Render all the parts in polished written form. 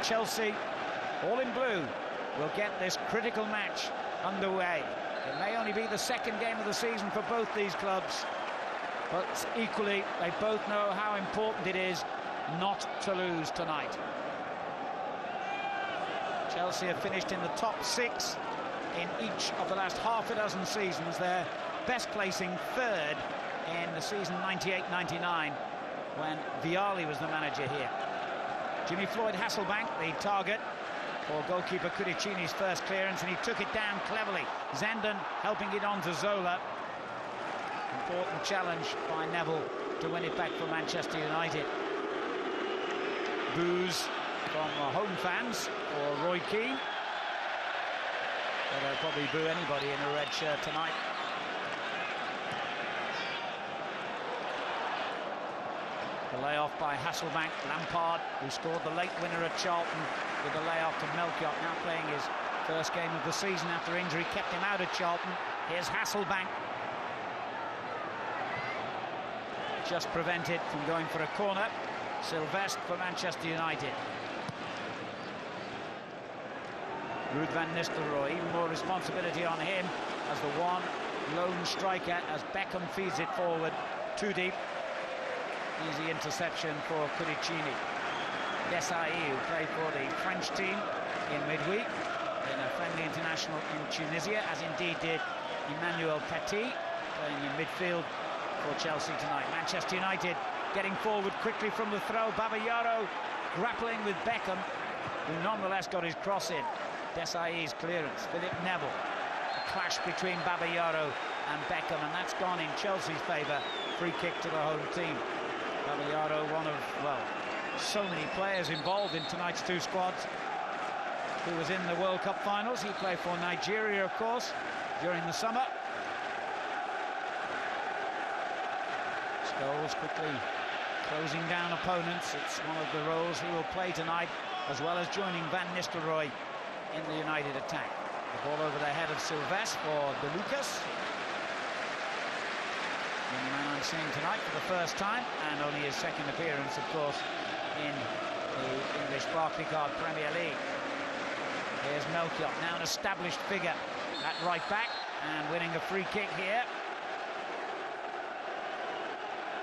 Chelsea, all in blue, will get this critical match underway. It may only be the second game of the season for both these clubs, but equally they both know how important it is not to lose tonight. Chelsea have finished in the top 6 in each of the last half a dozen seasons. Their best placing third in the season 98-99 when Vialli was the manager here. Jimmy Floyd Hasselbank, the target for goalkeeper Cudicini's first clearance, and he took it down cleverly. Zenden helping it on to Zola. Important challenge by Neville to win it back for Manchester United. Boos from home fans for Roy Keane. But they'll probably boo anybody in a red shirt tonight. The layoff by Hasselbank. Lampard, who scored the late winner at Charlton, with the layoff to Melchiot, now playing his first game of the season after injury, kept him out at Charlton. Here's Hasselbank. Just prevented from going for a corner. Sylvestre for Manchester United. Ruud van Nistelrooy, even more responsibility on him as the one lone striker as Beckham feeds it forward, too deep. Easy interception for Cudicini. Desai, who played for the French team in midweek in a friendly international in Tunisia, as indeed did Emmanuel Petit, playing in midfield for Chelsea tonight. Manchester United getting forward quickly from the throw. Babayaro grappling with Beckham, who nonetheless got his cross in. Desai's clearance. Philip Neville. A clash between Babayaro and Beckham, and that's gone in Chelsea's favour. Free kick to the home team. Babayaro, one of, well, so many players involved in tonight's two squads, who was in the World Cup finals. He played for Nigeria, of course, during the summer. Scholes quickly closing down opponents. It's one of the roles he will play tonight, as well as joining Van Nistelrooy in the United attack. The ball over the head of Sylvestre for De Lucas. The man I'm seeing tonight for the first time, and only his second appearance, of course, in the English Barclaycard Premier League. Here's Melchiot, now an established figure at right back, and winning a free kick here.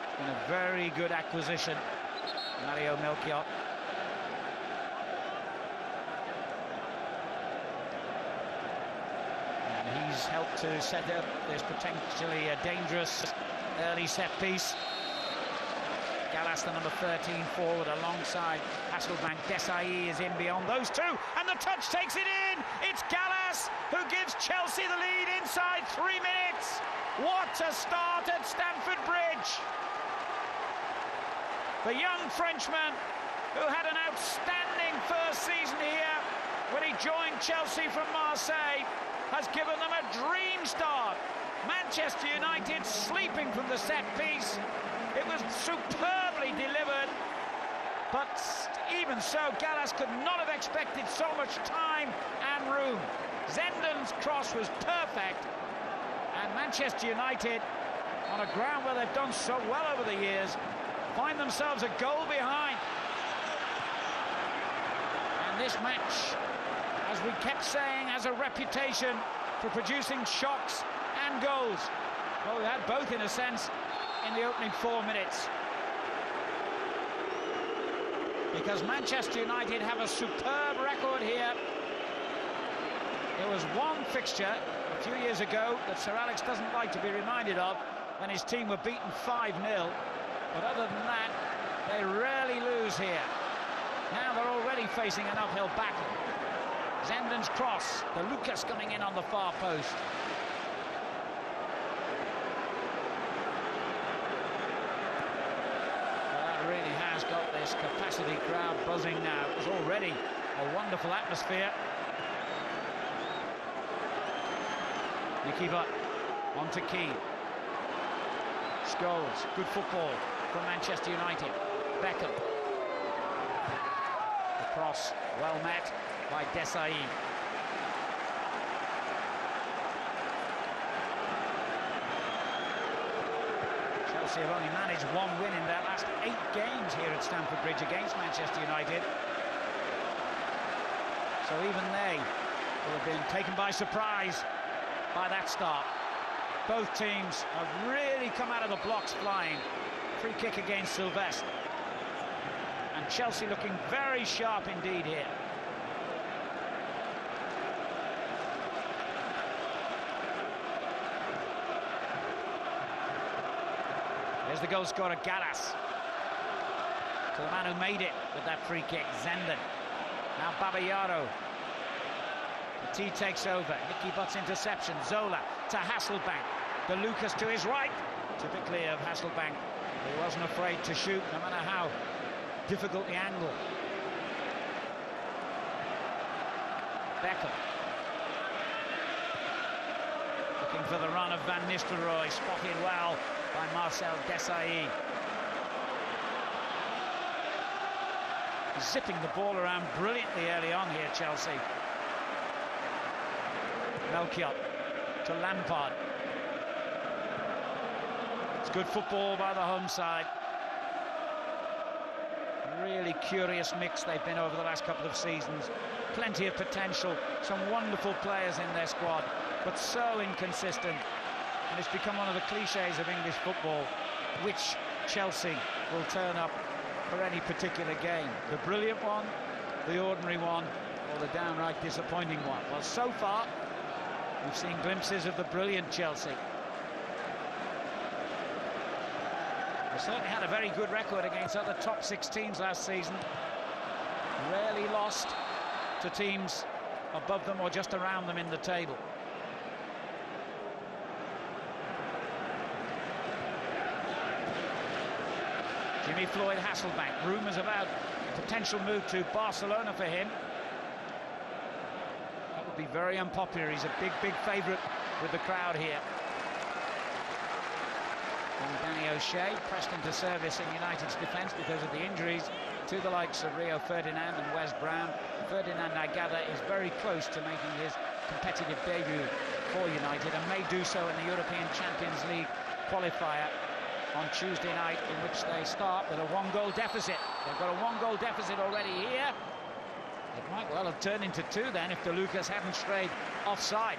It's been a very good acquisition, Mario Melchiot. And he's helped to set up this potentially a dangerous early set piece. Gallas, the number 13 forward, alongside Hasselbank. Desai is in beyond those two, and the touch takes it in. It's Gallas who gives Chelsea the lead inside 3 minutes. What a start at Stamford Bridge. The young Frenchman, who had an outstanding first season here when he joined Chelsea from Marseille, has given them a dream start. Manchester United sleeping from the set piece. It was superbly delivered, but even so, Gallas could not have expected so much time and room. Zenden's cross was perfect, and Manchester United, on a ground where they've done so well over the years, find themselves a goal behind. And this match, as we kept saying, has a reputation for producing shocks and goals. Well, we had both in a sense in the opening 4 minutes, because Manchester United have a superb record here. There was one fixture a few years ago that Sir Alex doesn't like to be reminded of, when his team were beaten 5-0, but other than that, they rarely lose here. Now they're already facing an uphill battle. Zenden's cross, De Lucas coming in on the far post. Really has got this capacity crowd buzzing now. It was already a wonderful atmosphere. Nikiva on to Keane. Scholes, good football from Manchester United. Beckham. The cross well met by Desai. Chelsea have only managed one win in their last 8 games here at Stamford Bridge against Manchester United. So even they will have been taken by surprise by that start. Both teams have really come out of the blocks flying. Free kick against Sylvestre. And Chelsea looking very sharp indeed here. Here's the goal scorer, Gallas. To the man who made it with that free kick, Zenden. Now Babayaro. T takes over. Nicky Butt's interception. Zola to Hasselbank. De Lucas to his right. Typically of Hasselbank, he wasn't afraid to shoot, no matter how difficult the angle. Beckham. Looking for the run of Van Nistelrooy. Spotted well by Marcel Desailly. Zipping the ball around brilliantly early on here, Chelsea. Melchiot to Lampard. It's good football by the home side. Really curious mix they've been over the last couple of seasons. Plenty of potential, some wonderful players in their squad, but so inconsistent. And it's become one of the cliches of English football, which Chelsea will turn up for any particular game. The brilliant one, the ordinary one, or the downright disappointing one. Well, so far, we've seen glimpses of the brilliant Chelsea. They certainly had a very good record against other top 6 teams last season. Rarely lost to teams above them or just around them in the table. Jimmy Floyd Hasselbank. Rumours about a potential move to Barcelona for him. That would be very unpopular. He's a big favourite with the crowd here. And Danny O'Shea pressed into service in United's defence because of the injuries to the likes of Rio Ferdinand and Wes Brown. Ferdinand, I gather, is very close to making his competitive debut for United and may do so in the European Champions League qualifier on Tuesday night, in which they start with a 1-goal deficit. They've got a 1-goal deficit already here. It might well have turned into 2 then if De Lucas hadn't strayed offside.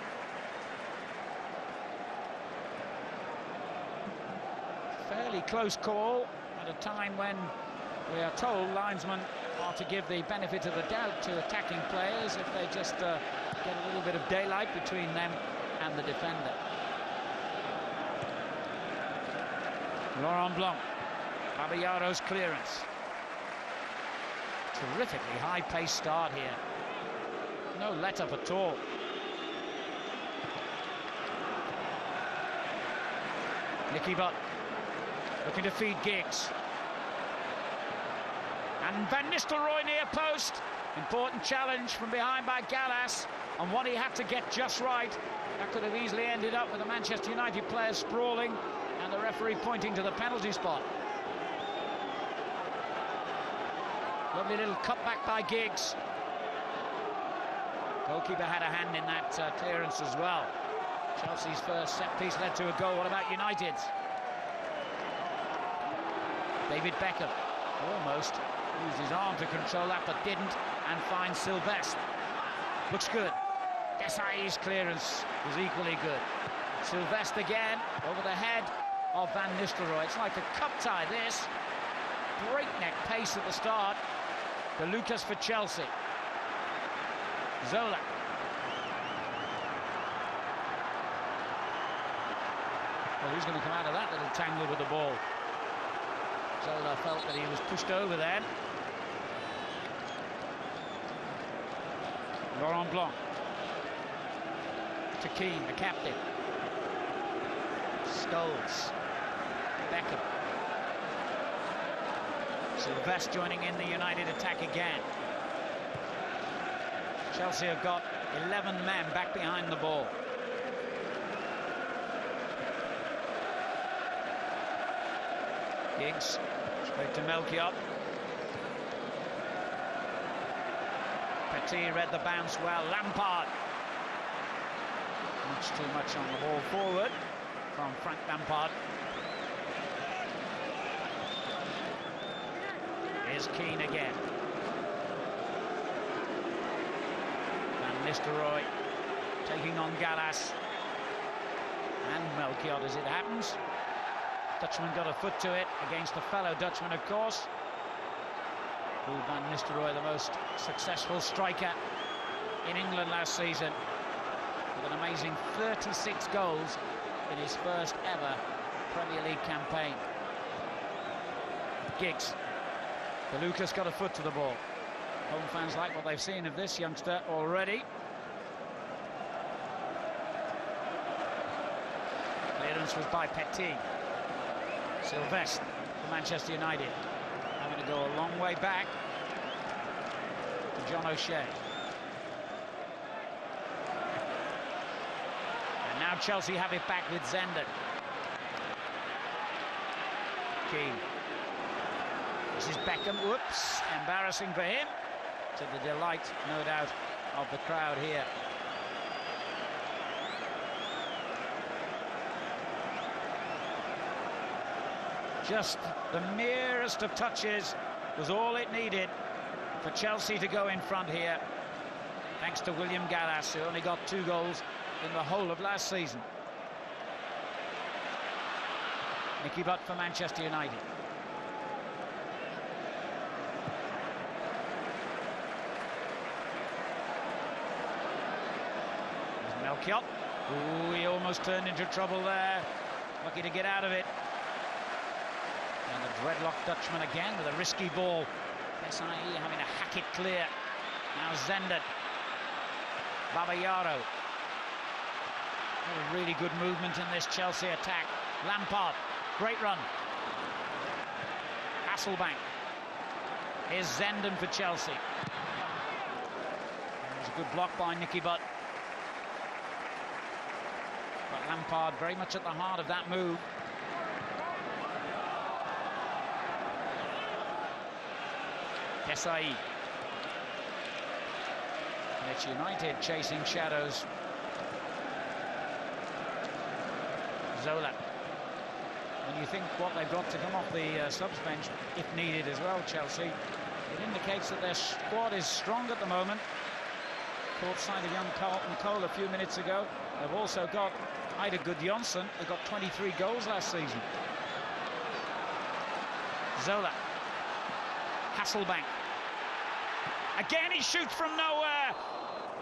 Fairly close call at a time when we are told linesmen are to give the benefit of the doubt to attacking players if they just get a little bit of daylight between them and the defender. Laurent Blanc, Babayaro's clearance. Terrifically high-paced start here. No let-up at all. Nicky Butt looking to feed Giggs. And Van Nistelrooy near post. Important challenge from behind by Gallas, and one he had to get just right. That could have easily ended up with the Manchester United players sprawling and the referee pointing to the penalty spot. Lovely little cutback by Giggs. Goalkeeper had a hand in that clearance as well. Chelsea's first set piece led to a goal. What about United's? David Beckham almost used his arm to control that, but didn't, and finds Sylvestre. Looks good. Desailly's clearance was equally good. Sylvestre again over the head of Van Nistelrooy. It's like a cup tie, this. Breakneck pace at the start. De Lucas for Chelsea. Zola. Well, who's going to come out of that little tangle with the ball? Zola felt that he was pushed over then. Laurent Blanc. To Keane, the captain. Scholes. Beckham. Sylvestre joining in the United attack again. Chelsea have got 11 men back behind the ball. Giggs straight to Melchiot. Petit read the bounce well. Lampard. Much too much on the ball forward from Frank Lampard. Here's Keane again. Nistelrooy taking on Gallas and Melchiot as it happens. Dutchman got a foot to it against a fellow Dutchman, of course. Ruud van Nistelrooy, the most successful striker in England last season, with an amazing 36 goals in his first ever Premier League campaign. Giggs. De Lucas got a foot to the ball. Home fans like what they've seen of this youngster already. Clearance was by Petit. Sylvestre for Manchester United, having to go a long way back to John O'Shea. And now Chelsea have it back with Zenden. Keane. This is Beckham. Whoops, embarrassing for him, to the delight, no doubt, of the crowd here. Just the merest of touches was all it needed for Chelsea to go in front here, thanks to William Gallas, who only got 2 goals in the whole of last season. Nicky Butt for Manchester United. There's Melchiot. Ooh, he almost turned into trouble there. Lucky to get out of it. And the dreadlock Dutchman again with a risky ball. SIE having to hack it clear. Now Zenden. Babayaro. Oh, really good movement in this Chelsea attack. Lampard, great run. Hasselbank. Here's Zenden for Chelsea. There's a good block by Nicky Butt. But Lampard very much at the heart of that move. SIE. And it's United chasing shadows. Zola. When you think what they've got to come off the subs bench, if needed as well, Chelsea, it indicates that their squad is strong at the moment. Caught sight of young Carlton Cole a few minutes ago. They've also got Ida Gudjonsson, who got 23 goals last season. Zola. Hasselbank. Again, he shoots from nowhere.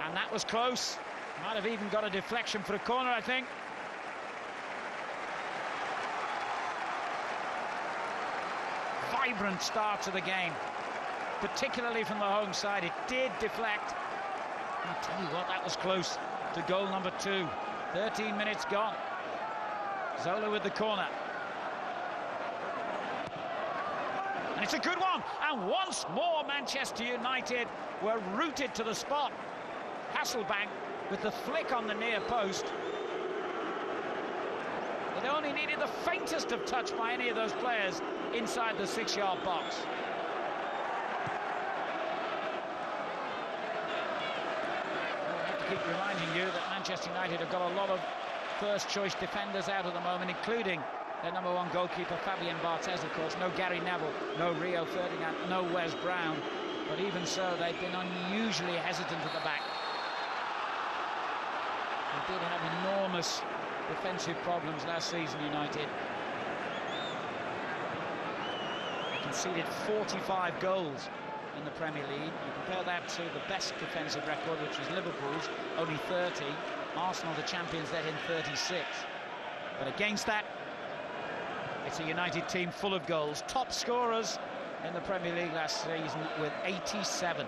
And that was close. Might have even got a deflection for a corner, I think. Vibrant start to the game, particularly from the home side. It did deflect. I'll tell you what, that was close to goal number 2. 13 minutes gone. Zola with the corner. And it's a good one. And once more, Manchester United were rooted to the spot. Hasselbank with the flick on the near post. It only needed the faintest of touch by any of those players inside the 6-yard box. I have to keep reminding you that Manchester United have got a lot of first-choice defenders out at the moment, including their number 1 goalkeeper, Fabien Barthez, of course. No Gary Neville, no Rio Ferdinand, no Wes Brown. But even so, they've been unusually hesitant at the back. They did have enormous defensive problems last season, United. They conceded 45 goals in the Premier League. You compare that to the best defensive record, which was Liverpool's, only 30. Arsenal, the champions, they're in 36. But against that, it's a United team full of goals. Top scorers in the Premier League last season with 87.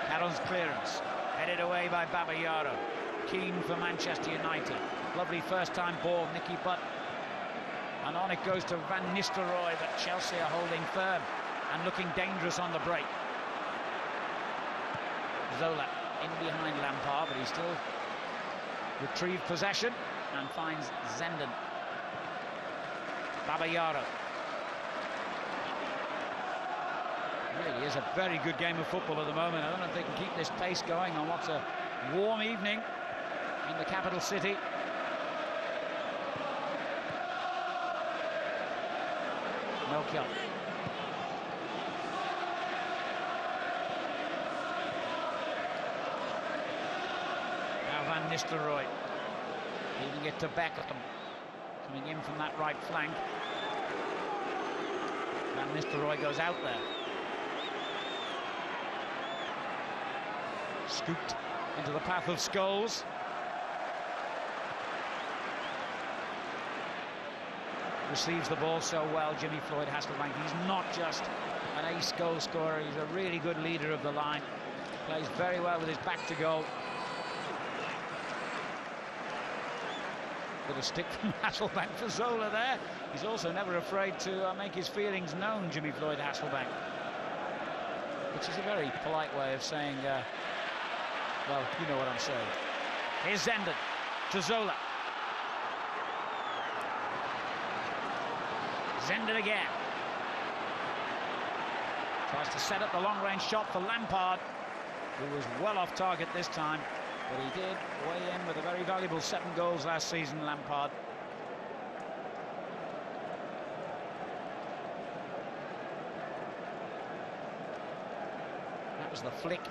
Carroll's clearance, headed away by Babayaro. Keane for Manchester United. Lovely first-time ball, Nicky Butt. And on it goes to Van Nistelrooy, but Chelsea are holding firm and looking dangerous on the break. Zola in behind Lampard, but he still retrieved possession and finds Zenden. Babayaro. Really is a very good game of football at the moment. I don't know if they can keep this pace going on what's a warm evening in the capital city. Melchiot. Now Van Nistelrooy. Leaving it to Beckham. Coming in from that right flank. Van Nistelrooy goes out there. Scooped into the path of Scholes. Receives the ball so well, Jimmy Floyd Hasselbaink. He's not just an ace goal scorer, he's a really good leader of the line. Plays very well with his back to goal. Bit of stick from Hasselbaink for Zola there. He's also never afraid to make his feelings known, Jimmy Floyd Hasselbaink. Which is a very polite way of saying, well, you know what I'm saying. Here's Zenden to Zola. Zenden again. Tries to set up the long-range shot for Lampard, who was well off target this time, but he did weigh in with a very valuable 7 goals last season, Lampard. That was the flick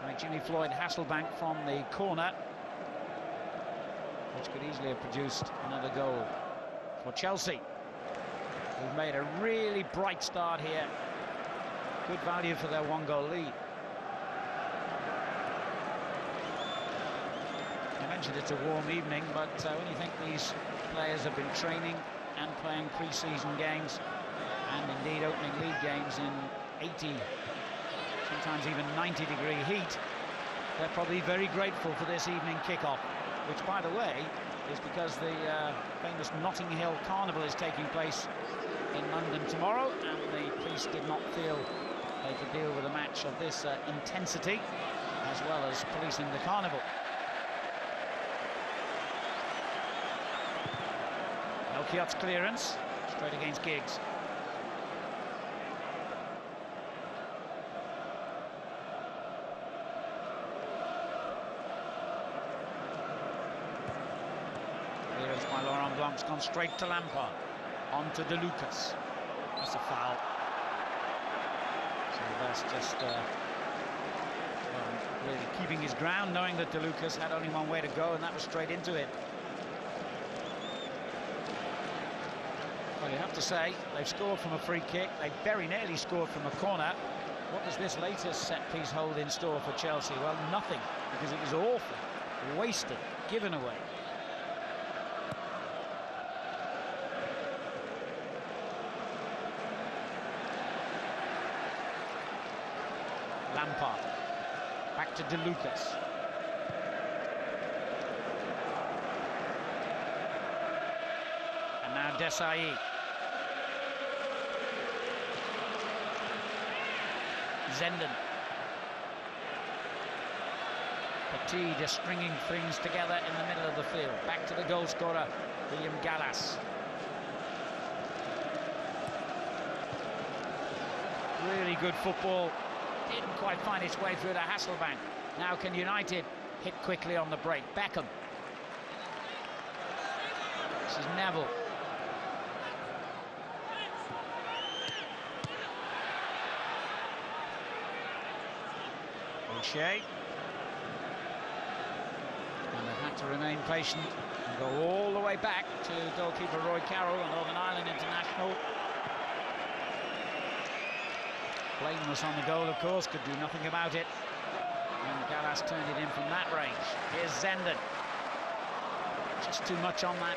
by Jimmy Floyd Hasselbaink from the corner, which could easily have produced another goal for Chelsea, who've made a really bright start here. Good value for their 1-goal lead. I mentioned it's a warm evening, but when you think these players have been training and playing pre-season games, and indeed opening league games in 80, sometimes even 90-degree heat, they're probably very grateful for this evening kickoff, which, by the way, is because the famous Notting Hill Carnival is taking place in London tomorrow, and the police did not feel they could deal with a match of this intensity, as well as policing the carnival. Melchiot's clearance, straight against Giggs. Clearance by Laurent Blanc's gone straight to Lampard. On to De Lucas. That's a foul. So that's just really keeping his ground, knowing that De Lucas had only one way to go, and that was straight into it. Well, you have to say, they've scored from a free kick. They very nearly scored from a corner. What does this latest set piece hold in store for Chelsea? Well, nothing, because it was awful, wasted, given away. Lampard, back to De Lucas. And now Desai. Zenden. Petit just stringing things together in the middle of the field. Back to the goal scorer, William Gallas. Really good football. Didn't quite find its way through to Hasselbaink. Now can United hit quickly on the break? Beckham. This is Neville. O'Shea. And they've had to remain patient and go all the way back to goalkeeper Roy Carroll, a Northern Ireland international. Blameless on the goal, of course, could do nothing about it. And Gallas turned it in from that range. Here's Zenden. Just too much on that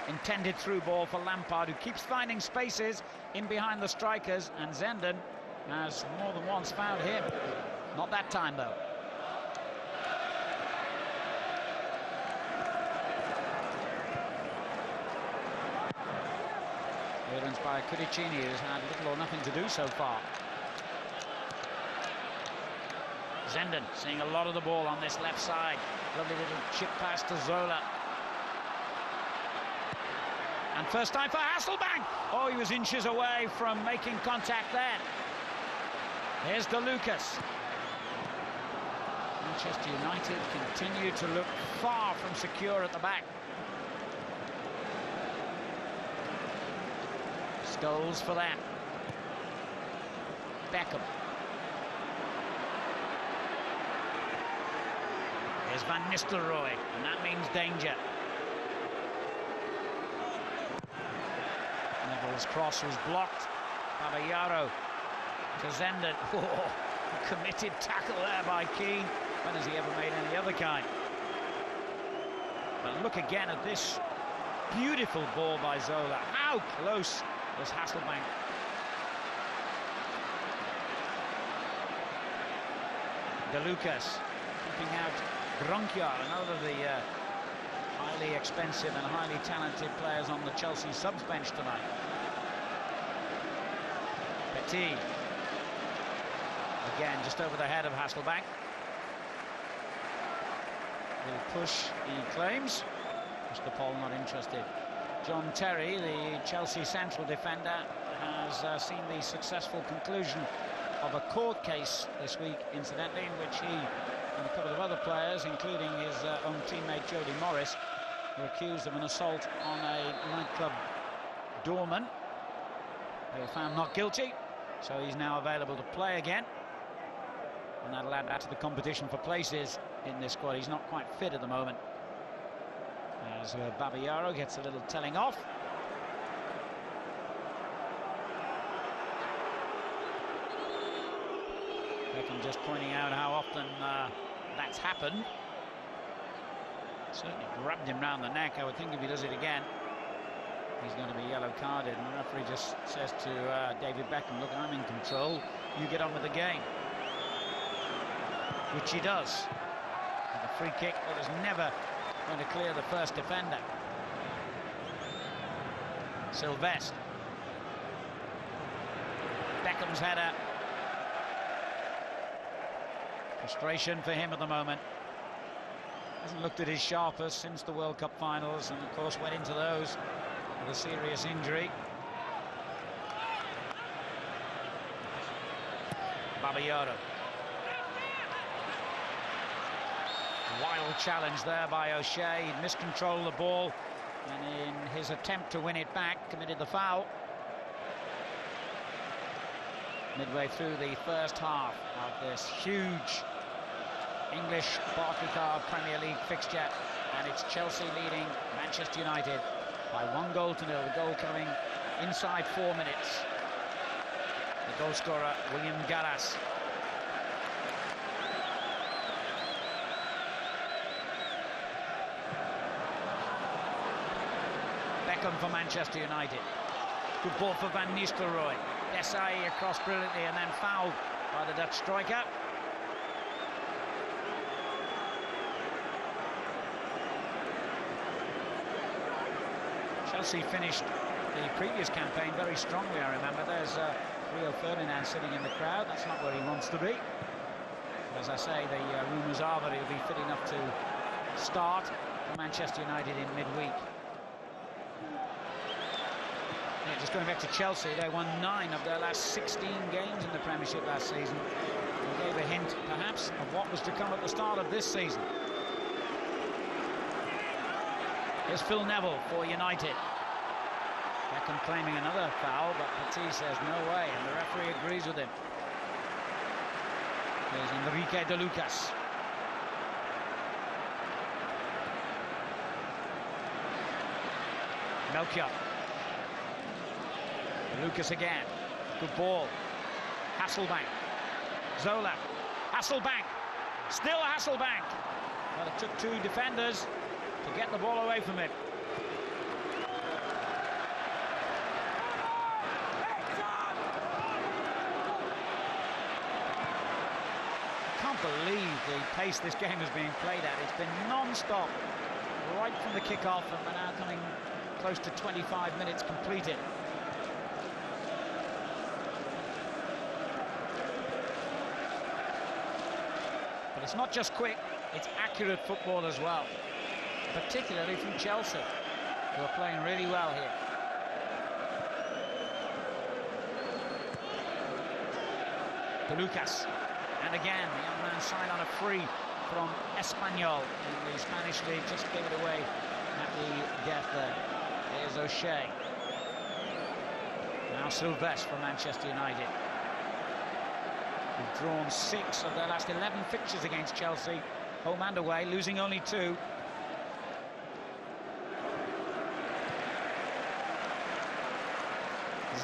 intended through ball for Lampard, who keeps finding spaces in behind the strikers, and Zenden has more than once found him. Not that time, though. Clearance by Cudicini, who's had little or nothing to do so far. Zenden seeing a lot of the ball on this left side. Lovely little chip pass to Zola. And first time for Hasselbaink. Oh, he was inches away from making contact then. Here's De Lucas. Manchester United continue to look far from secure at the back. Stoles for that. Beckham. Here's Van Nistelrooy, and that means danger. Neville's cross was blocked. Babayaro to Zenden. Oh, committed tackle there by Keane. When has he ever made any other kind? But look again at this beautiful ball by Zola. How close was Hasselbank? De Lucas keeping out Gronkiar, another of the highly expensive and highly talented players on the Chelsea subs bench tonight. Petit. Again, just over the head of Hasselbank. Will push, he claims. Mr. Paul not interested. John Terry, the Chelsea central defender, has seen the successful conclusion of a court case this week, incidentally, in which he and a couple of other players, including his own teammate Jody Morris, were accused of an assault on a nightclub doorman. They were found not guilty, so he's now available to play again, and that'll add to the competition for places in this squad. He's not quite fit at the moment, as Babayaro gets a little telling off. Beckham just pointing out how often that's happened. Certainly grabbed him round the neck. I would think if he does it again, he's going to be yellow carded, and the referee just says to David Beckham, look, I'm in control, you get on with the game. Which he does. And the free kick that was never going to clear the first defender. Sylvestre. Beckham's header. Frustration for him at the moment. Hasn't looked at his sharpest since the World Cup finals, and of course went into those with a serious injury. Babayaro. Wild challenge there by O'Shea. He'd miscontrolled the ball, and in his attempt to win it back, committed the foul. Midway through the first half of this huge English Barclaycard Premier League fixture, and it's Chelsea leading Manchester United by 1-0. The goal coming inside 4 minutes. The goal scorer, William Gallas. Beckham for Manchester United. Good ball for Van Nistelrooy. Desai across brilliantly, and then fouled by the Dutch striker. Chelsea finished the previous campaign very strongly, I remember. There's Rio Ferdinand sitting in the crowd. That's not where he wants to be. As I say, the rumours are that he'll be fit enough to start for Manchester United in midweek. Yeah, just going back to Chelsea, they won 9 of their last 16 games in the Premiership last season. They gave a hint, perhaps, of what was to come at the start of this season. Here's Phil Neville for United. Beckham claiming another foul, but Petit says no way, and the referee agrees with him. There's Enrique de Lucas. Melchior. De Lucas again. Good ball. Hasselbank. Zola. Hasselbank. Still Hasselbank. Well, it took 2 defenders to get the ball away from him. Can't believe the pace this game is being played at. It's been non-stop right from the kick-off, and we're now coming close to 25 minutes completed. But it's not just quick, it's accurate football as well, particularly from Chelsea, who are playing really well here. De Lucas, and again, the young man signed on a free from Espanyol in the Spanish league, just gave it away at the death there. Here's O'Shea. Now Sylvestre for Manchester United. We've drawn 6 of their last 11 fixtures against Chelsea, home and away, losing only 2.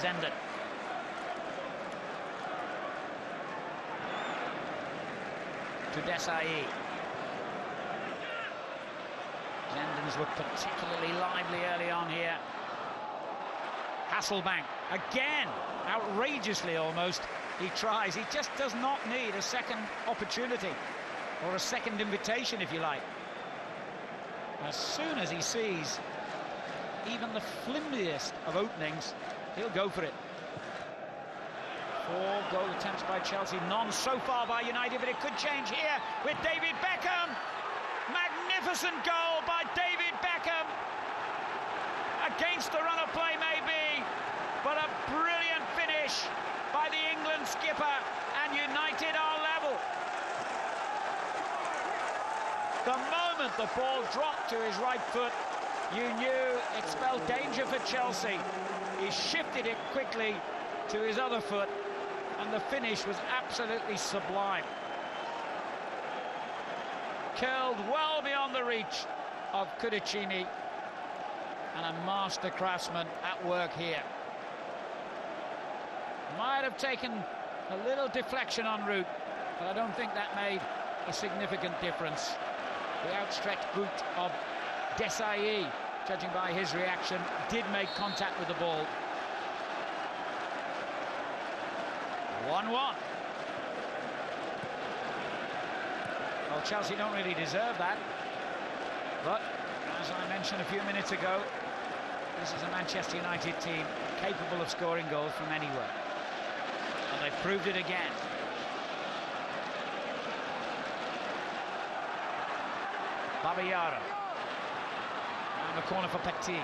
Zenden. To Desai. Zenden's looked particularly lively early on here. Hasselbank again, outrageously almost. He tries. He just does not need a second opportunity or a second invitation, if you like. As soon as he sees even the flimsiest of openings, he'll go for it. 4 goal attempts by Chelsea, none so far by United, but it could change here with David Beckham. Magnificent goal by David Beckham. Against the run of play maybe, but a brilliant finish by the England skipper, and United are level. The moment the ball dropped to his right foot, you knew it spelled danger for Chelsea. He shifted it quickly to his other foot, and the finish was absolutely sublime. Curled well beyond the reach of Cudicini, and a master craftsman at work here. Might have taken a little deflection en route, but I don't think that made a significant difference. The outstretched boot of Desai, judging by his reaction, did make contact with the ball. 1-1. Well, Chelsea don't really deserve that, but as I mentioned a few minutes ago, this is a Manchester United team capable of scoring goals from anywhere, and they've proved it again. Babayaro around the corner for Petit.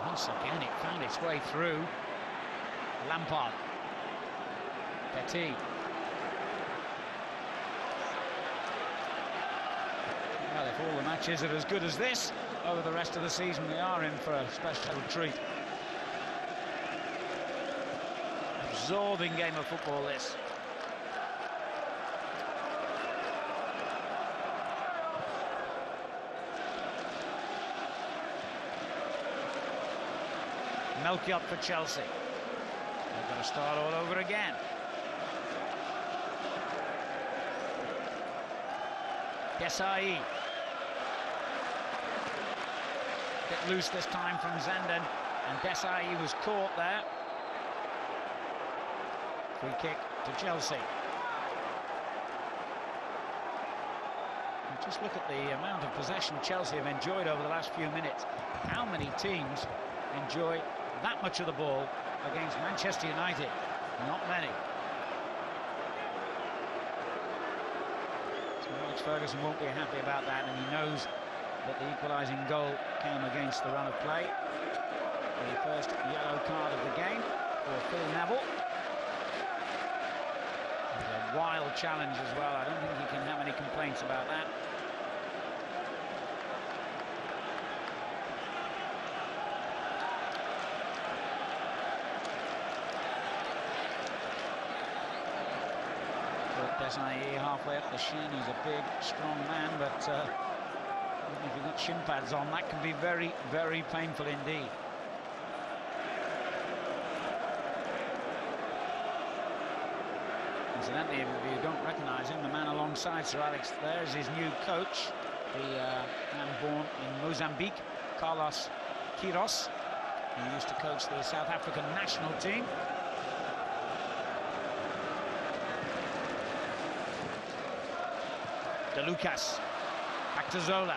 Once again it found its way through. Lampard. Petit. Well, if all the matches are as good as this over the rest of the season, we are in for a special treat. Absorbing game of football, this. Melchiot for Chelsea. They're going to start all over again. Desai. Bit loose this time from Zenden, and Desai was caught there. Free kick to Chelsea. And just look at the amount of possession Chelsea have enjoyed over the last few minutes. How many teams enjoy that much of the ball against Manchester United? Not many. So Alex Ferguson won't be happy about that, and he knows that the equalising goal came against the run of play. The first yellow card of the game for Phil Neville. A wild challenge as well. I don't think he can have any complaints about that. Desai halfway up the shin. He's a big, strong man, but if you've got shin pads on, that can be very, very painful indeed. Incidentally, if you don't recognise him, the man alongside Sir Alex there is his new coach, the man born in Mozambique, Carlos Queiroz. He used to coach the South African national team. De Lucas, back to Zola.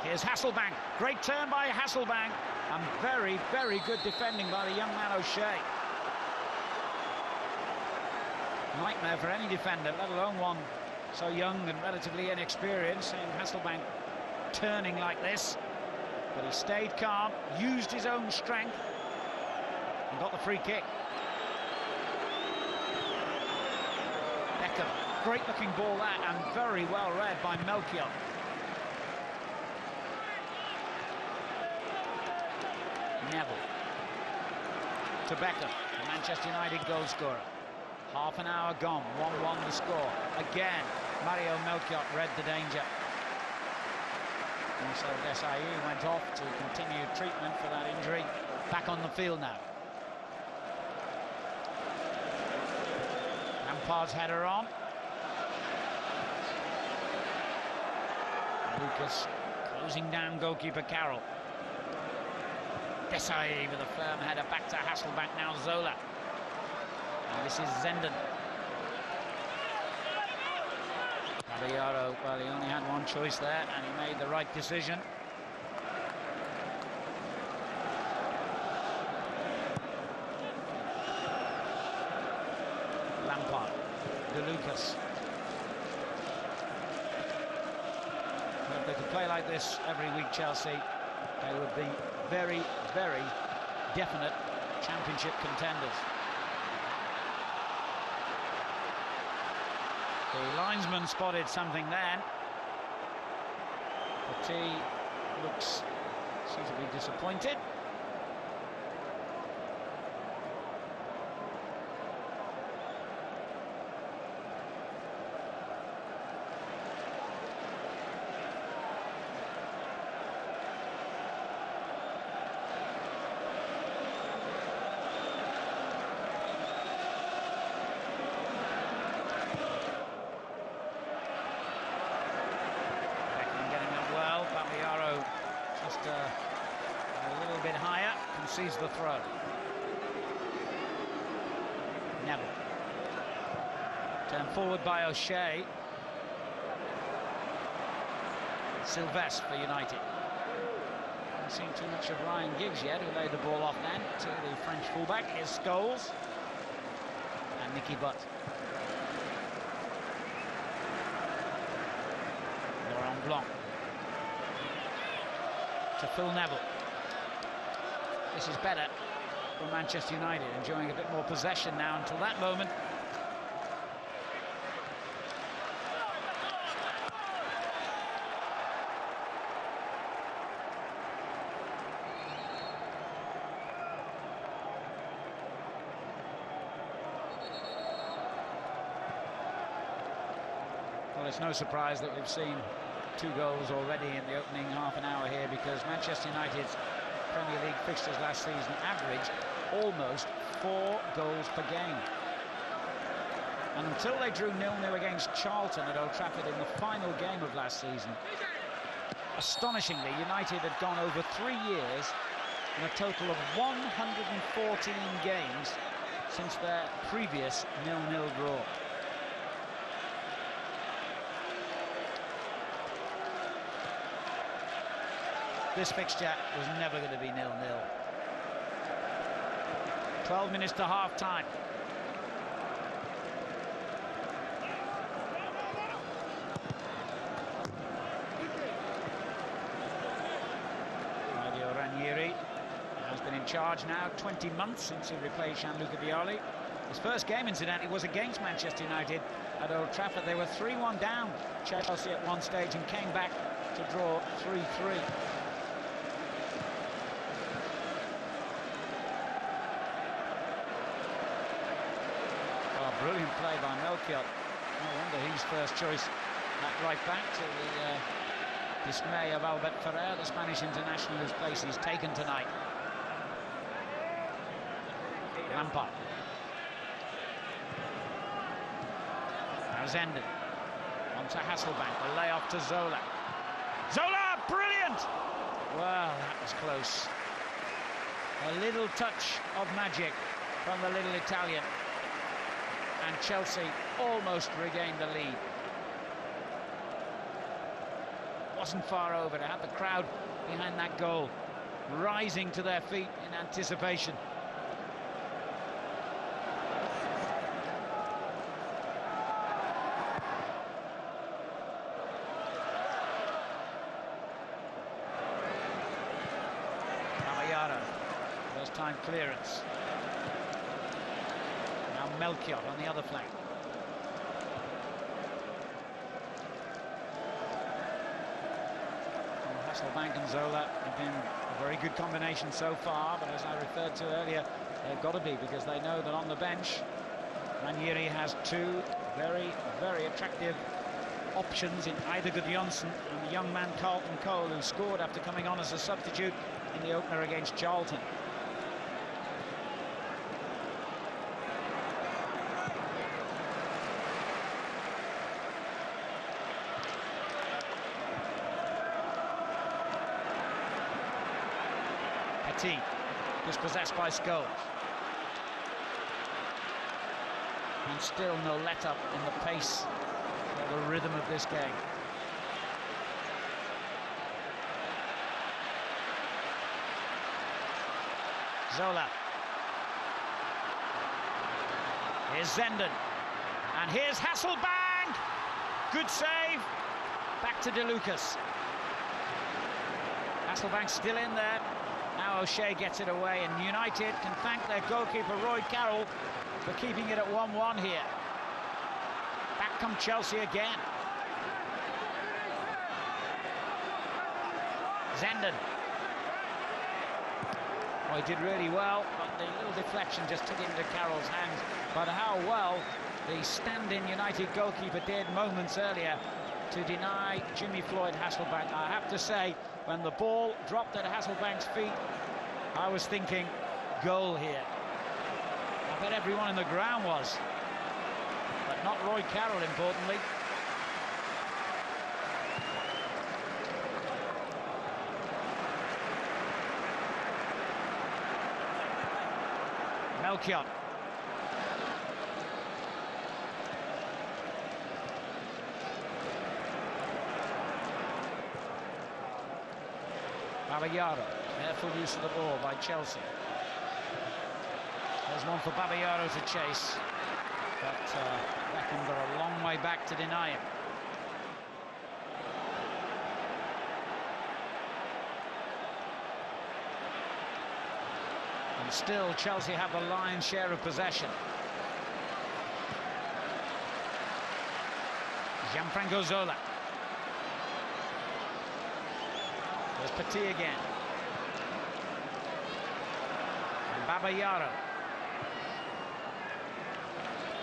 Here's Hasselbank. Great turn by Hasselbank, and very, very good defending by the young man O'Shea. Nightmare for any defender, let alone one so young and relatively inexperienced. And Hasselbank turning like this, but he stayed calm, used his own strength, and got the free kick. Beckham. Great looking ball that, and very well read by Melchiot. Neville. To Beckham, the Manchester United goal scorer. Half an hour gone, 1-1 the score. Again, Mario Melchiot read the danger. And so Desai went off to continue treatment for that injury. Back on the field now. Lampard's header on. Lucas closing down goalkeeper Carroll. Desai with a firm header back to Hasselbank, now Zola. And this is Zenden. Caballero, well, he only had one choice there, and he made the right decision. Lampard, De Lucas. If they could play like this every week, Chelsea, they would be very, very definite championship contenders. The linesman spotted something then. Petit seems to be disappointed. A little bit higher, concedes the throw. Neville. Turned forward by O'Shea. Sylvestre for United. Haven't seen too much of Ryan Giggs yet, who laid the ball off then to the French fullback. Here's Scholes. And Nicky Butt. Laurent Blanc. To Phil Neville. This is better for Manchester United, enjoying a bit more possession now until that moment. Well, it's no surprise that we've seen 2 goals already in the opening half an hour here, because Manchester United's Premier League fixtures last season averaged almost 4 goals per game. And until they drew 0-0 against Charlton at Old Trafford in the final game of last season, astonishingly, United had gone over 3 years in a total of 114 games since their previous 0-0 draw. This fixture was never going to be 0-0. 12 minutes to half-time. Mario Ranieri has been in charge now 20 months since he replaced Gianluca Vialli. His first game, incidentally, was against Manchester United at Old Trafford. They were 3-1 down, Chelsea, at one stage, and came back to draw 3-3. Brilliant play by Melchiot. No wonder he's first choice at right back, to the dismay of Albert Ferrer, the Spanish international whose place he's taken tonight. Lampard. Now Zenden. On to Hasselbank. The layoff to Zola. Zola! Brilliant! Well, that was close. A little touch of magic from the little Italian. And Chelsea almost regained the lead. Wasn't far over. They had the crowd behind that goal, rising to their feet in anticipation. Caballero, first time clearance. Melchiot on the other flank. Hasselbank and Zola have been a very very good combination so far, but as I referred to earlier, they've got to be, because they know that on the bench Ranieri has two very, very attractive options in either Gudjonsson and the young man Carlton Cole, who scored after coming on as a substitute in the opener against Charlton. Petit, dispossessed by Scholes. And still no let-up in the pace or the rhythm of this game. Zola. Here's Zenden. And here's Hasselbank. Good save. Back to De Lucas. Hasselbank still in there. Now O'Shea gets it away, and United can thank their goalkeeper Roy Carroll for keeping it at 1-1 here. Back come Chelsea again. Zenden. Oh, he did really well, but the little deflection just took it into Carroll's hands. But how well the stand-in United goalkeeper did moments earlier to deny Jimmy Floyd Hasselbank. I have to say, when the ball dropped at Hasselbank's feet, I was thinking, goal here. I bet everyone in the ground was, but not Roy Carroll, importantly. Melchior. Babayaro, careful use of the ball by Chelsea. There's one for Babayaro to chase, but Beckham got a long way back to deny him. And still Chelsea have the lion's share of possession. Gianfranco Zola. There's Petit again. And Babayaro.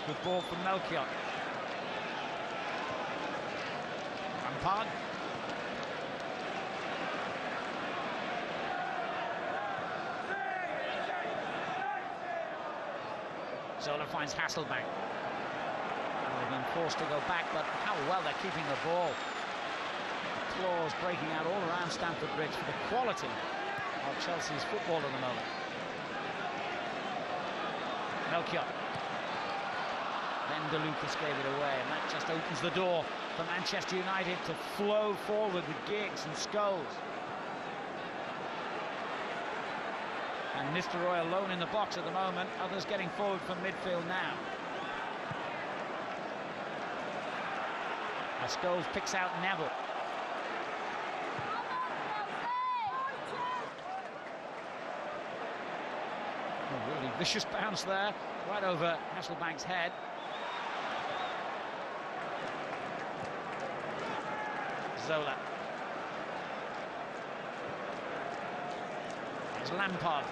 Good ball from Melchior. Rampard. Zola finds Hasselbank. They've been forced to go back, but how well they're keeping the ball. Applause breaking out all around Stamford Bridge for the quality of Chelsea's football at the moment. Melchior. Then De Lucas gave it away, and that just opens the door for Manchester United to flow forward with Giggs and Scholes. And Nistelrooy alone in the box at the moment, others getting forward from midfield now. As Scholes picks out Neville. Oh, really vicious bounce there, right over Hasselbank's head. Zola. There's Lampard.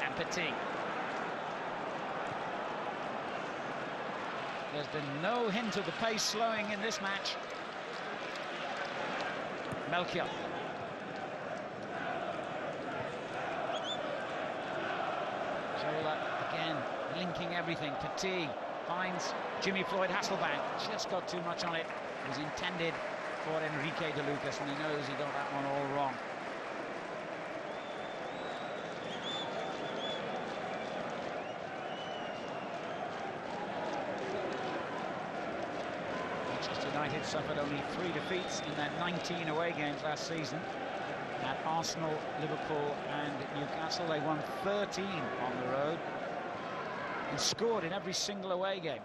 And Petit. There's been no hint of the pace slowing in this match. Melchior. Zola again linking everything. Petit finds Jimmy Floyd Hasselbank. Just got too much on it. It was intended for Enrique De Lucas, and he knows he got that one all wrong. Manchester United suffered only 3 defeats in their 19 away games last season. At Arsenal, Liverpool and Newcastle, they won 13 on the road and scored in every single away game.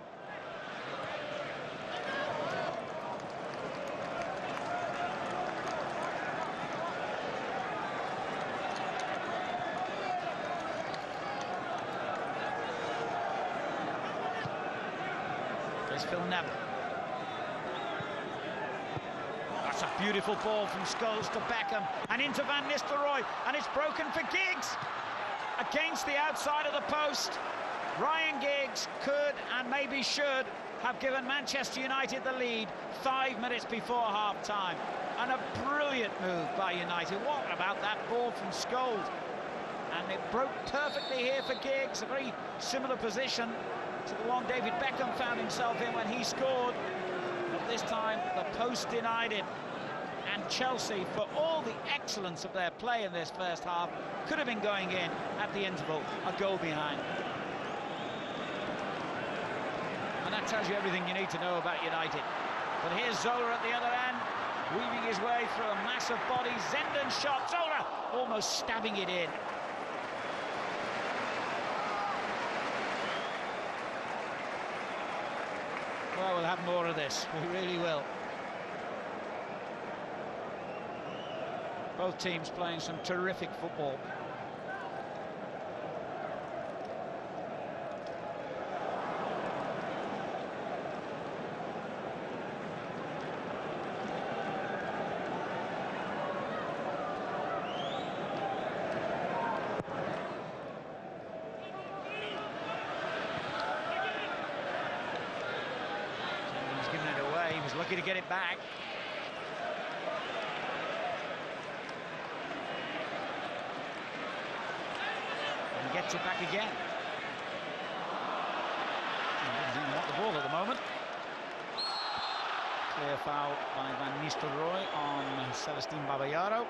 There's Phil Neville. That's That's a beautiful ball from Scholes to Beckham and into Van Nistelrooy, and it's broken for Giggs against the outside of the post. Ryan Giggs could and maybe should have given Manchester United the lead 5 minutes before half-time. And a brilliant move by United. What about that ball from Scholes? And it broke perfectly here for Giggs, a very similar position to the one David Beckham found himself in when he scored. But this time, the post denied it. And Chelsea, for all the excellence of their play in this first half, could have been going in at the interval, a goal behind. And that tells you everything you need to know about United. But here's Zola at the other end, weaving his way through a massive body. Zenden shot, Zola almost stabbing it in. Well, we'll have more of this, we really will. Both teams playing some terrific football. He was lucky to get it back. And he gets it back again. He doesn't even want the ball at the moment. Clear foul by Van Nistelrooy on Celestine Babayaro.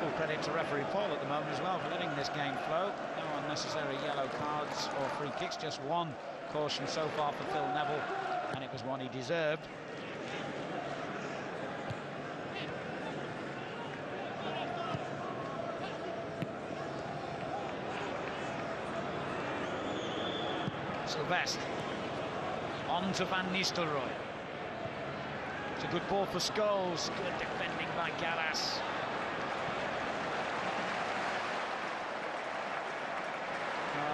Full credit to referee Paul at the moment as well for letting this game flow. No unnecessary yellow cards or free kicks, just one caution so far for Phil Neville, and it was one he deserved. Sylvestre on to Van Nistelrooy. It's a good ball for Scholes. Good defending by Gallas.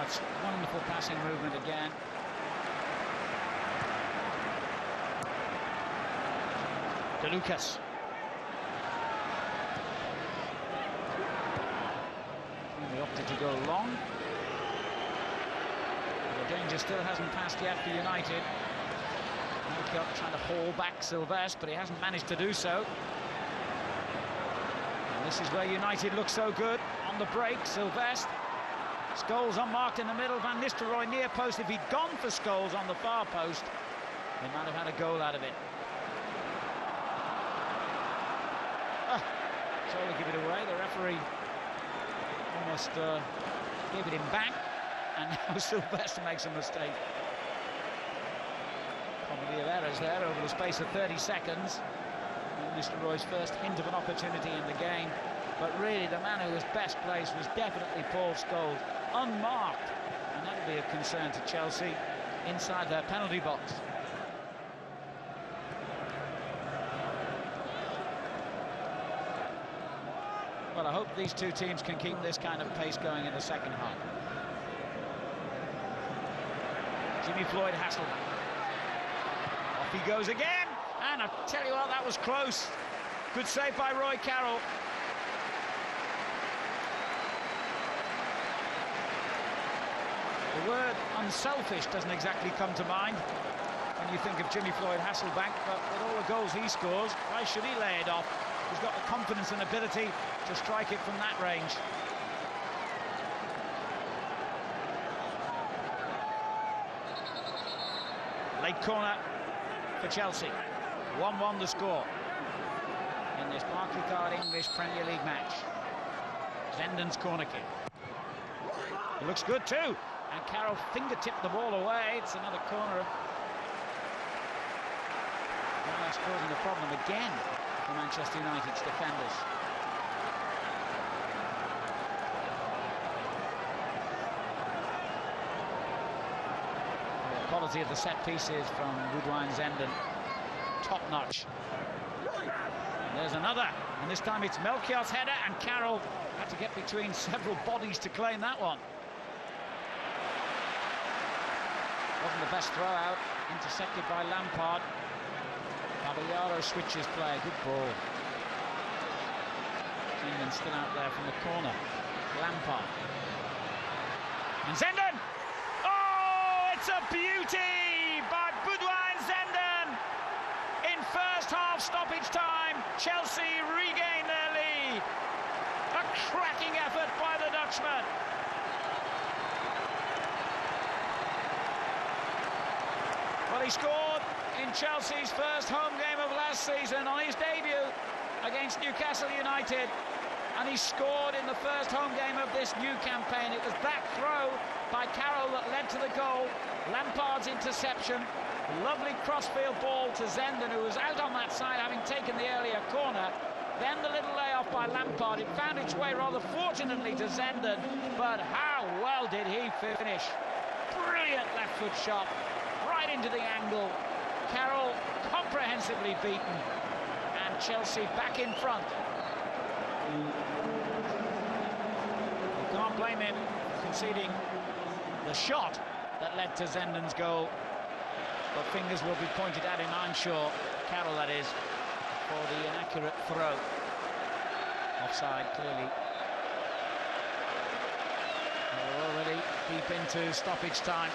It's wonderful passing movement again. De Lucas. And they opted to go long. The danger still hasn't passed yet for United. Melchior trying to haul back Sylvestre, but he hasn't managed to do so. And this is where United look so good on the break. Sylvestre. Scholes unmarked in the middle, Van Nistelrooy near post. If he'd gone for Scholes on the far post, they might have had a goal out of it. So they give it away. The referee almost gave it him back, and now Sylvestre makes a mistake. Probably of errors there over the space of 30 seconds. Van Nistelrooy's first hint of an opportunity in the game. But really, the man who was best placed was definitely Paul Scholes, unmarked. And that'll be a concern to Chelsea inside their penalty box. Well, I hope these two teams can keep this kind of pace going in the second half. Jimmy Floyd Hasselbaink. Off he goes again. And I tell you what, that was close. Good save by Roy Carroll. The word unselfish doesn't exactly come to mind when you think of Jimmy Floyd Hasselbaink, but with all the goals he scores, why should he lay it off? He's got the confidence and ability to strike it from that range. Late corner for Chelsea. 1-1 the score in this Barclaycard English Premier League match. Zenden's corner kick. It looks good too. And Carroll fingertipped the ball away. It's another corner. Well, that's causing a problem again for Manchester United's defenders. The quality of the set pieces from Boudouin Zenden, top notch. And there's another, and this time it's Melchior's header, and Carroll had to get between several bodies to claim that one. Wasn't the best throw out, intercepted by Lampard. Caballero switches play, good ball. Zenden still out there from the corner. Lampard. And Zenden! Oh, it's a beauty by Zenden! In first half stoppage time, Chelsea regain their lead. A cracking effort by the Dutchman. Well, he scored in Chelsea's first home game of last season on his debut against Newcastle United, and he scored in the first home game of this new campaign. It was that throw by Carroll that led to the goal. Lampard's interception, lovely crossfield ball to Zenden, who was out on that side having taken the earlier corner. Then the little layoff by Lampard. It found its way rather fortunately to Zenden, but how well did he finish? Brilliant left foot shot right into the angle. Carroll comprehensively beaten, and Chelsea back in front. You can't blame him for conceding the shot that led to Zenden's goal, but fingers will be pointed at him, I'm sure. Carroll, that is, for the inaccurate throw. Offside, clearly. We're already deep into stoppage time.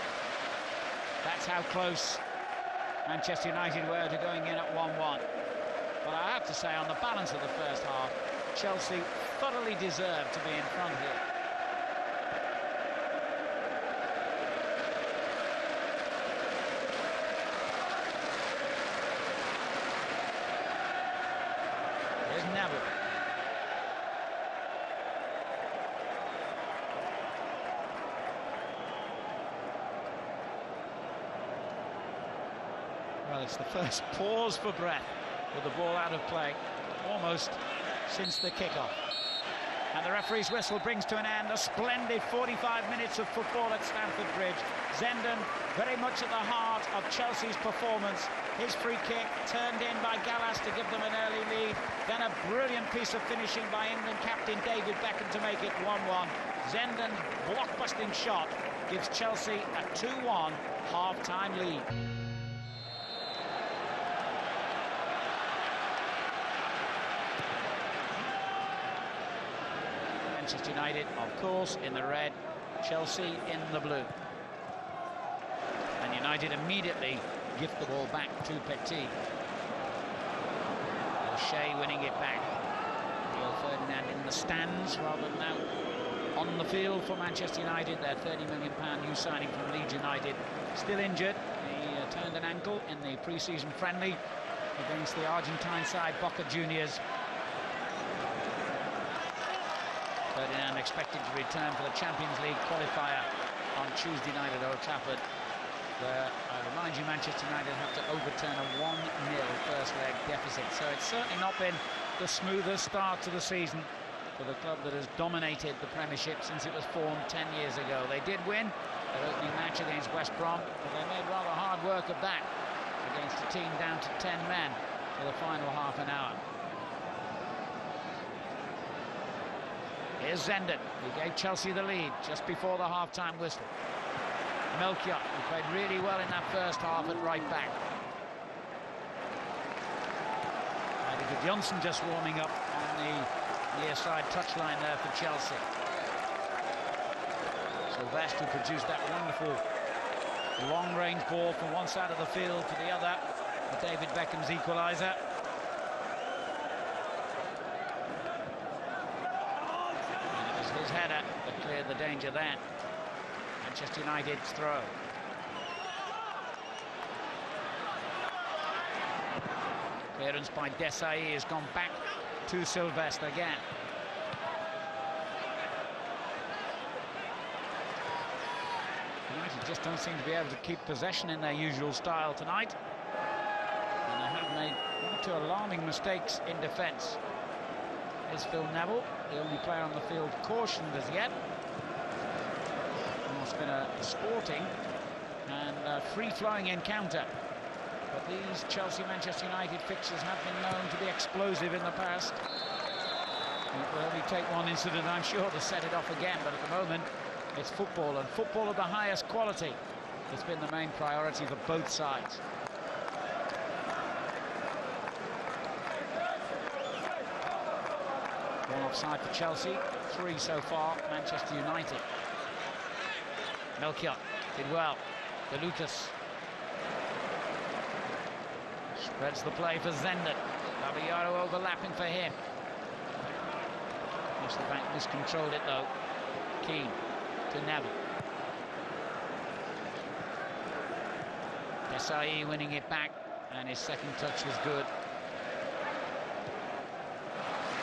That's how close Manchester United were to going in at 1-1. But I have to say, on the balance of the first half, Chelsea thoroughly deserved to be in front here. There's Neville. Well, it's the first pause for breath with the ball out of play, almost since the kickoff. And the referee's whistle brings to an end a splendid 45 minutes of football at Stamford Bridge. Zenden very much at the heart of Chelsea's performance. His free kick turned in by Gallas to give them an early lead. Then a brilliant piece of finishing by England captain David Beckham to make it 1-1. Zenden's blockbusting shot gives Chelsea a 2-1 half-time lead. Manchester United, of course, in the red, Chelsea in the blue. And United immediately gift the ball back to Petit. O'Shea winning it back. Rio Ferdinand in the stands rather than out on the field for Manchester United. Their £30 million new signing from Leeds United, still injured. He turned an ankle in the pre-season friendly against the Argentine side Boca Juniors. Ferdinand expected to return for the Champions League qualifier on Tuesday night at Old Trafford, where, I remind you, Manchester United have to overturn a 1-0 first leg deficit. So it's certainly not been the smoothest start to the season for the club that has dominated the Premiership since it was formed 10 years ago. They did win their opening match against West Brom, but they made rather hard work of that against a team down to 10 men for the final half an hour. Here's Zenden, who gave Chelsea the lead just before the half-time whistle. Melchior, who played really well in that first half at right back. David Johnson just warming up on the near side touchline there for Chelsea. Sylvester produced that wonderful long-range ball from one side of the field to the other for David Beckham's equaliser. His header that cleared the danger there. Manchester United's throw. Clearance by Desai has gone back to Sylvester again. United just don't seem to be able to keep possession in their usual style tonight. And they have made one or two alarming mistakes in defence. Here's Phil Neville, the only player on the field cautioned as yet. It's been a sporting and free-flowing encounter. But these Chelsea-Manchester United fixtures have been known to be explosive in the past. It will only take one incident, I'm sure, to set it off again. But at the moment, it's football, and football of the highest quality. It's been the main priority for both sides. One offside for Chelsea, 3 so far, Manchester United. Melchior did well. De Lucas spreads the play for Zenden. Caballero overlapping for him. The back miscontrolled it though. Keane to Neville. Desai winning it back, and his second touch was good.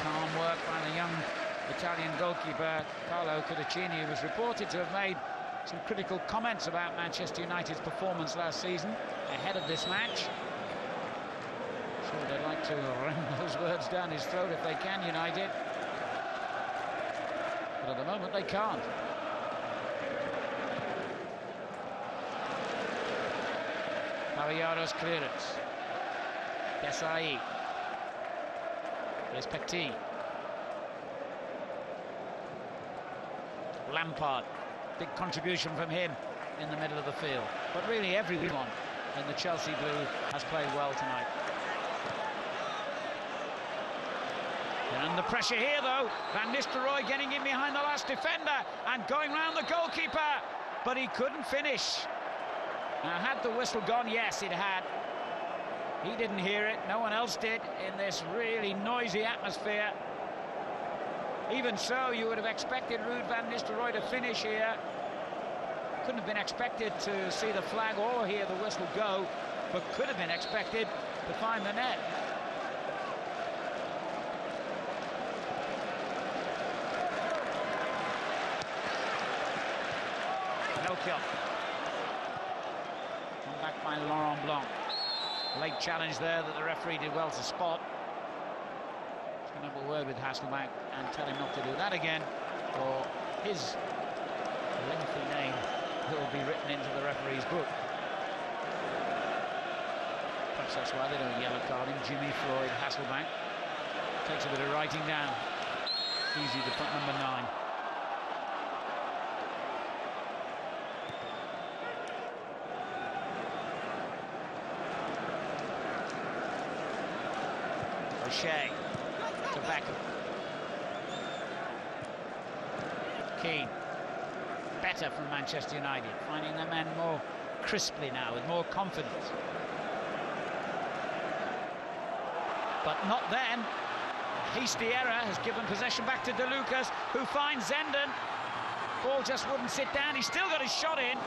Calm work by the young Italian goalkeeper Carlo Cudicini, who was reported to have made some critical comments about Manchester United's performance last season ahead of this match. Sure, they'd like to ram those words down his throat if they can, United. But at the moment they can't. Caballero's clearance. Desai. Here's Petit. Lampard. Big contribution from him in the middle of the field. But really everyone in the Chelsea blue has played well tonight. And the pressure here though, Van Nistelrooy getting in behind the last defender and going round the goalkeeper, but he couldn't finish. Now, had the whistle gone? Yes, it had. He didn't hear it, no one else did in this really noisy atmosphere. Even so, you would have expected Ruud van Nistelrooy to finish here. Couldn't have been expected to see the flag or hear the whistle go, but could have been expected to find the net. Melchior. Come back by Laurent Blanc. Late challenge there that the referee did well to spot. Just going to have a word with Hasselbank and tell him not to do that again, or his lengthy name will be written into the referee's book. Perhaps that's why they don't yellow card him. Jimmy Floyd Hasselbank takes a bit of writing down. Easy to put number 9. O'Shea to Beckham. Keane. Better from Manchester United, finding their men more crisply now, with more confidence. But not then. A hasty error has given possession back to De Lucas, who finds Zenden. Ball just wouldn't sit down. He's still got his shot in.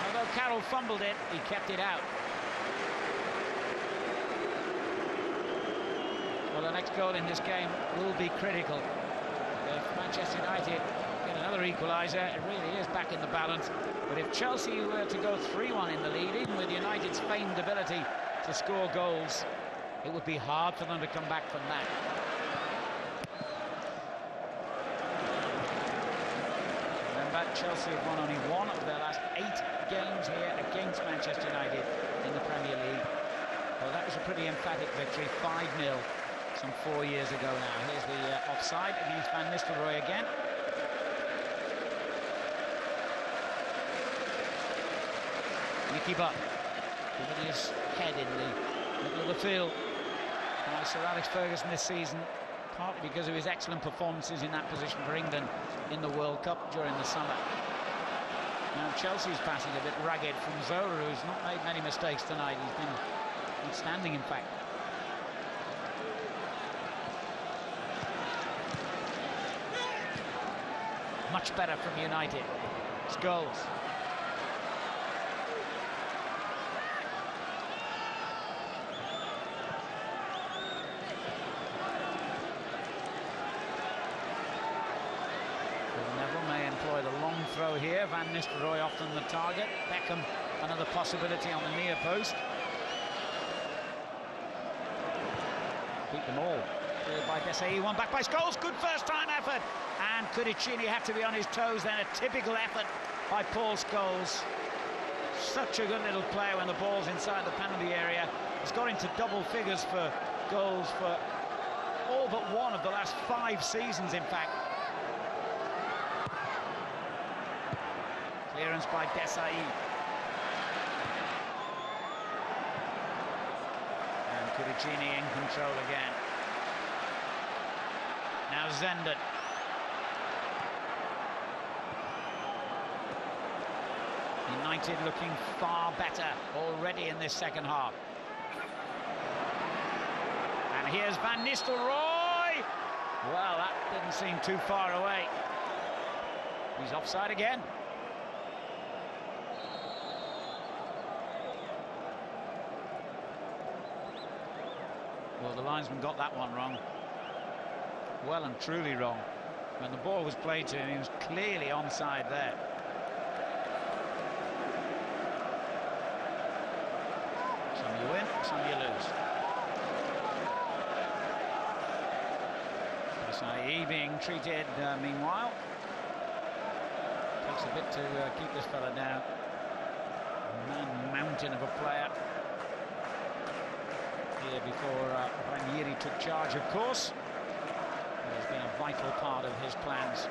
Although Carroll fumbled it, he kept it out. Well, the next goal in this game will be critical. If Manchester United get another equaliser, it really is back in the balance. But if Chelsea were to go 3-1 in the lead, even with United's famed ability to score goals, it would be hard for them to come back from that. Remember, Chelsea have won only 1 of their last 8 games here against Manchester United in the Premier League. Well, that was a pretty emphatic victory, 5-0. Some 4 years ago now. Here's the offside against Van Nistelrooy again. Nicky Butt giving his head in the middle of the field by Sir Alex Ferguson this season, partly because of his excellent performances in that position for England in the World Cup during the summer. Now Chelsea's passing a bit ragged from Zola, who's not made many mistakes tonight. He's been outstanding, in fact. Much better from United. Scholes. Neville may employ the long throw here. Van Nistelrooy often the target. Beckham another possibility on the near post. Beat them all. Cleared by Desai, one back by Scholes. Good first time effort. And Cudicini had to be on his toes then. A typical effort by Paul Scholes. Such a good little player when the ball's inside the penalty area. He's got into double figures for goals for all but one of the last 5 seasons, in fact. Clearance by Desai. Cudicini in control again. Now Zenden. United looking far better already in this second half. And here's Van Nistelrooy. Well, that didn't seem too far away. He's offside again. Well, the linesman got that one wrong. Well and truly wrong. When the ball was played to him, he was clearly onside there. Some you win, some you lose. Desai being treated meanwhile. Takes a bit to keep this fella down. Mountain of a player. Here before Ranieri took charge, of course. It has been a vital part of his plans.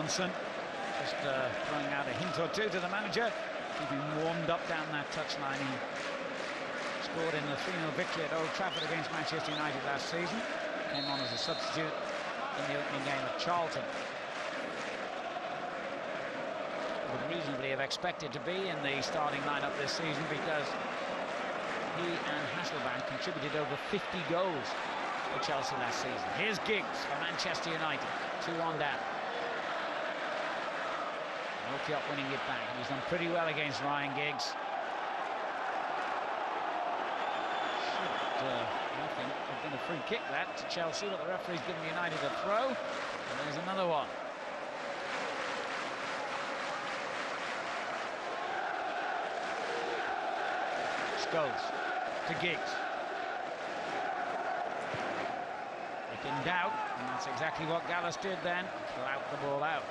Johnson just throwing out a hint or two to the manager, keeping warmed up down that touchline. He scored in the 3-0 victory at Old Trafford against Manchester United last season. Came on as a substitute in the opening game at Charlton. Would reasonably have expected to be in the starting lineup this season because he and Hasselbank contributed over 50 goals for Chelsea last season. Here's Giggs for Manchester United, 2-1 down. Nokiop winning it back. He's done pretty well against Ryan Giggs. Should, I think, have been a free kick that to Chelsea, but the referee's given United a throw. And there's another one. Scholes to Giggs. If in doubt, and that's exactly what Gallas did then, flout the ball out.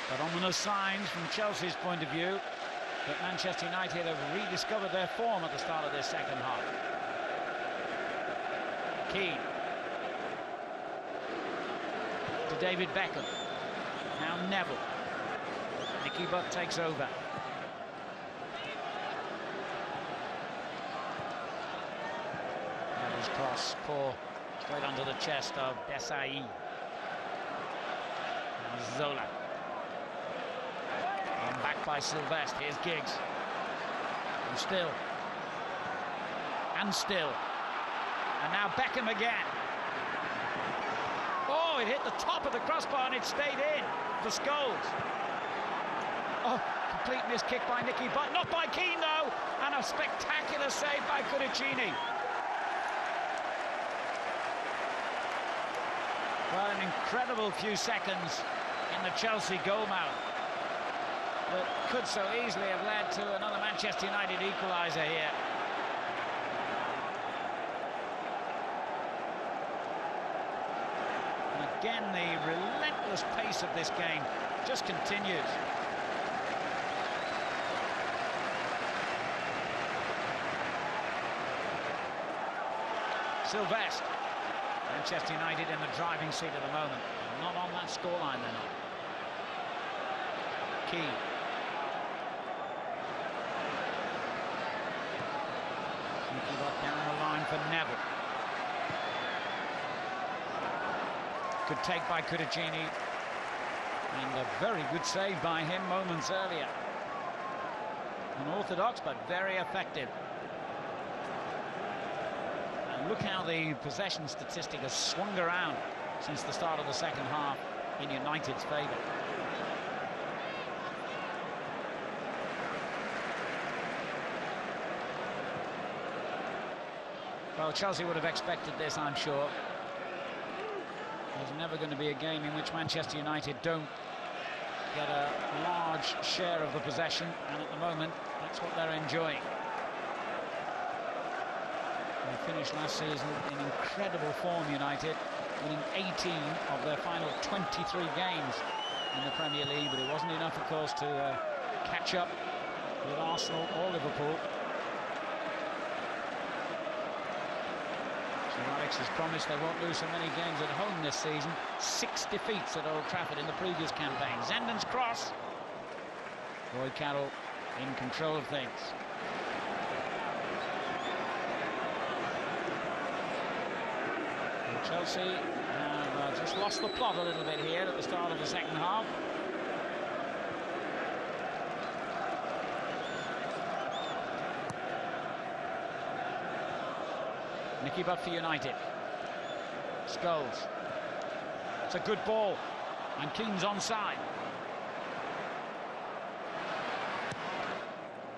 But ominous signs from Chelsea's point of view that Manchester United have rediscovered their form at the start of this second half. Keane to David Beckham. Now Neville. Nicky Butt takes over. Neville's cross, poor, straight under the chest of Desai. And Zola. And back by Sylvestre. Here's Giggs. And still. And still. And now Beckham again. Oh, it hit the top of the crossbar and it stayed in for Scholes. Oh, complete missed kick by Nicky Butt. Not by Keane, though. And a spectacular save by Cudicini. Well, an incredible few seconds in the Chelsea goal mouth that could so easily have led to another Manchester United equaliser here. And again, the relentless pace of this game just continues. Sylvestre. Manchester United in the driving seat at the moment. Not on that scoreline, they're not. Key. Down the line for Neville. Good take by Cudicini. And a very good save by him moments earlier. Unorthodox, but very effective. And look how the possession statistic has swung around since the start of the second half in United's favour. Well, Chelsea would have expected this, I'm sure. There's never going to be a game in which Manchester United don't get a large share of the possession, and at the moment, that's what they're enjoying. They finished last season in incredible form, United, winning 18 of their final 23 games in the Premier League, but it wasn't enough, of course, to catch up with Arsenal or Liverpool. Well, Alex has promised they won't lose so many games at home this season. 6 defeats at Old Trafford in the previous campaign. Zenden's cross. Roy Carroll in control of things. And Chelsea have just lost the plot a little bit here at the start of the second half. Nicky Butt for United. Scholes. It's a good ball. And Keane's onside.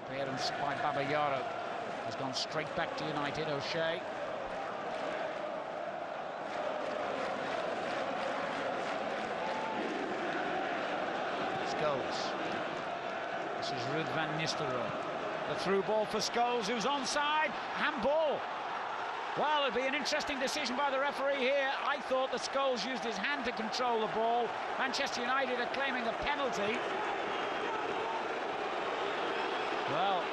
Clearance by Babayaro has gone straight back to United. O'Shea. Scholes. This is Ruud van Nistelrooy. The through ball for Scholes, who's onside. Handball. Well, it'll be an interesting decision by the referee here. I thought that Scholes used his hand to control the ball. Manchester United are claiming a penalty. Well,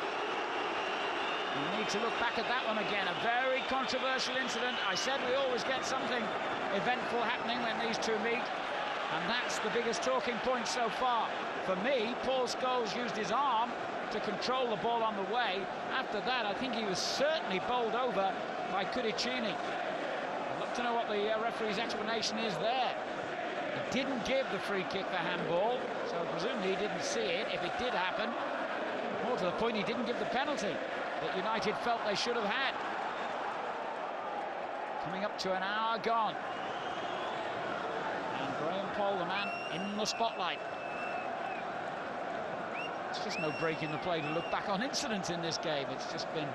we need to look back at that one again. A very controversial incident. I said we always get something eventful happening when these two meet. And that's the biggest talking point so far. For me, Paul Scholes used his arm to control the ball on the way. After that, I think he was certainly bowled over by Kudicini. I'd love to know what the referee's explanation is there. He didn't give the free kick for handball, so presumably he didn't see it. If it did happen, more to the point, he didn't give the penalty that United felt they should have had. Coming up to an hour gone. And Graham Poll, the man in the spotlight. It's just no break in the play to look back on incidents in this game. It's just been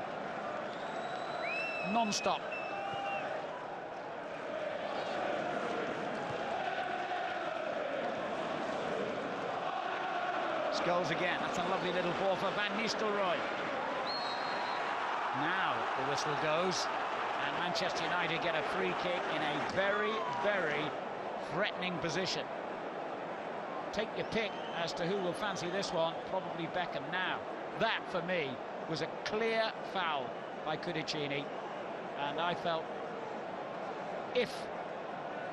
non-stop. Scholes again. That's a lovely little ball for Van Nistelrooy. Now the whistle goes, and Manchester United get a free kick in a very, very threatening position. Take your pick as to who will fancy this one. Probably Beckham. Now, that for me was a clear foul by Kudicini, and I felt if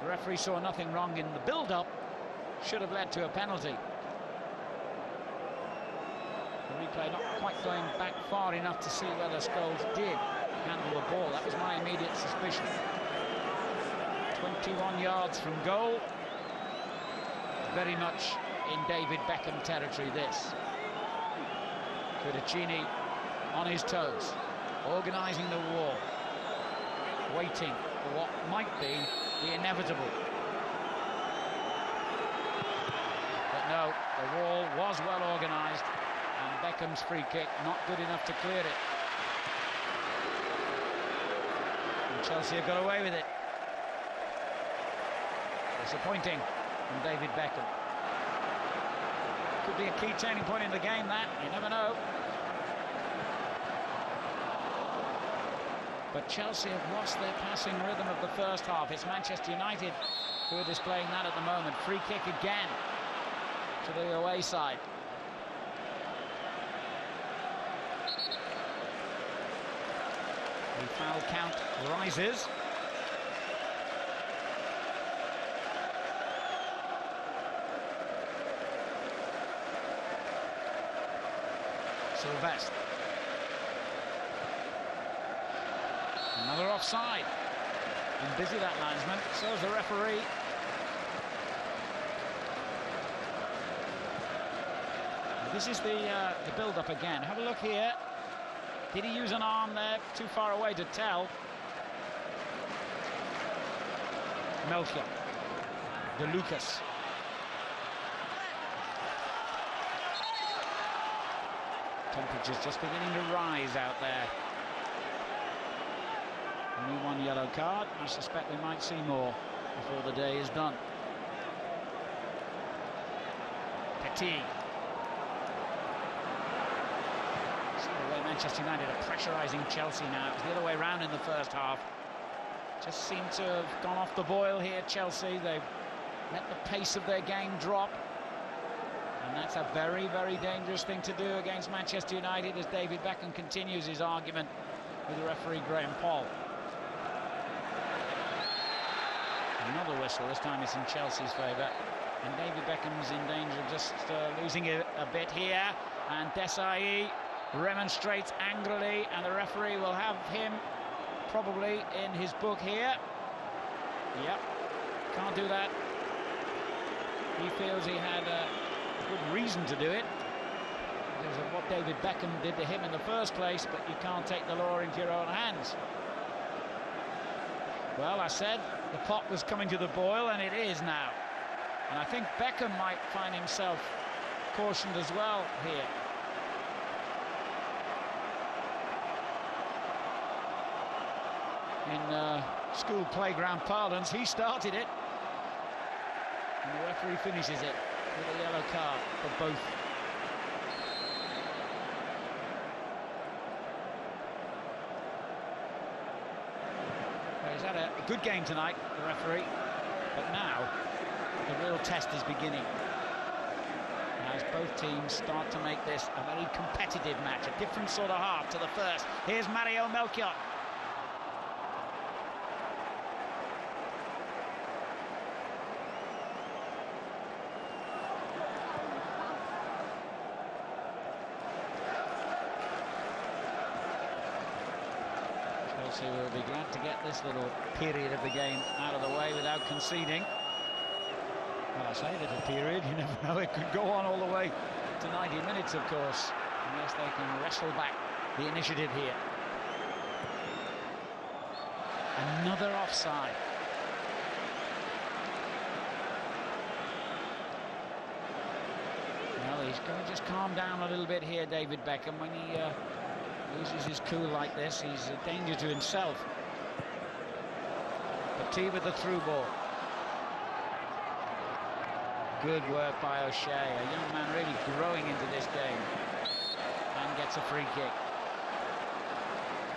the referee saw nothing wrong in the build-up, should have led to a penalty. The replay not quite going back far enough to see whether Scholes did handle the ball. That was my immediate suspicion. 21 yards from goal. Very much in David Beckham territory, this. Kudicini on his toes, organising the wall, waiting for what might be the inevitable. But no, the wall was well organised, and Beckham's free kick not good enough to clear it. And Chelsea have got away with it. Disappointing from David Beckham. Could be a key turning point in the game, that. You never know. But Chelsea have lost their passing rhythm of the first half. It's Manchester United who are displaying that at the moment. Free kick again to the away side. The foul count rises. Sylvestre. Another offside. And busy that linesman, so is the referee. This is the build-up again. Have a look here. Did he use an arm there? Too far away to tell. Melchior. De Lucas. Temperatures just beginning to rise out there. Only one yellow card. I suspect we might see more before the day is done. Petit. See the way Manchester United are pressurising Chelsea now. It was the other way around in the first half. Just seemed to have gone off the boil here, Chelsea. They've let the pace of their game drop. And that's a very, very dangerous thing to do against Manchester United as David Beckham continues his argument with the referee Graham Poll. Another whistle, this time it's in Chelsea's favour. And David Beckham's in danger of just losing it a bit here. And Desai remonstrates angrily, and the referee will have him probably in his book here. Yep, can't do that. He feels he had a good reason to do it because of what David Beckham did to him in the first place, but you can't take the law into your own hands. Well, I said the pot was coming to the boil, and it is now. And I think Beckham might find himself cautioned as well here. In school playground parlance, he started it. And the referee finishes it with a yellow card for both. Well, he's had a good game tonight, the referee, but now the real test is beginning. As both teams start to make this a very competitive match, a different sort of half to the first. Here's Mario Melchior. Chelsea will be glad to get this little period of the game out of the way without conceding. Well, I say little period, you never know, it could go on all the way to 90 minutes, of course, unless they can wrestle back the initiative here. Another offside. Well, he's going to just calm down a little bit here, David Beckham. When he loses his cool like this, he's a danger to himself. Petit with the through ball. Good work by O'Shea, a young man really growing into this game, and gets a free kick.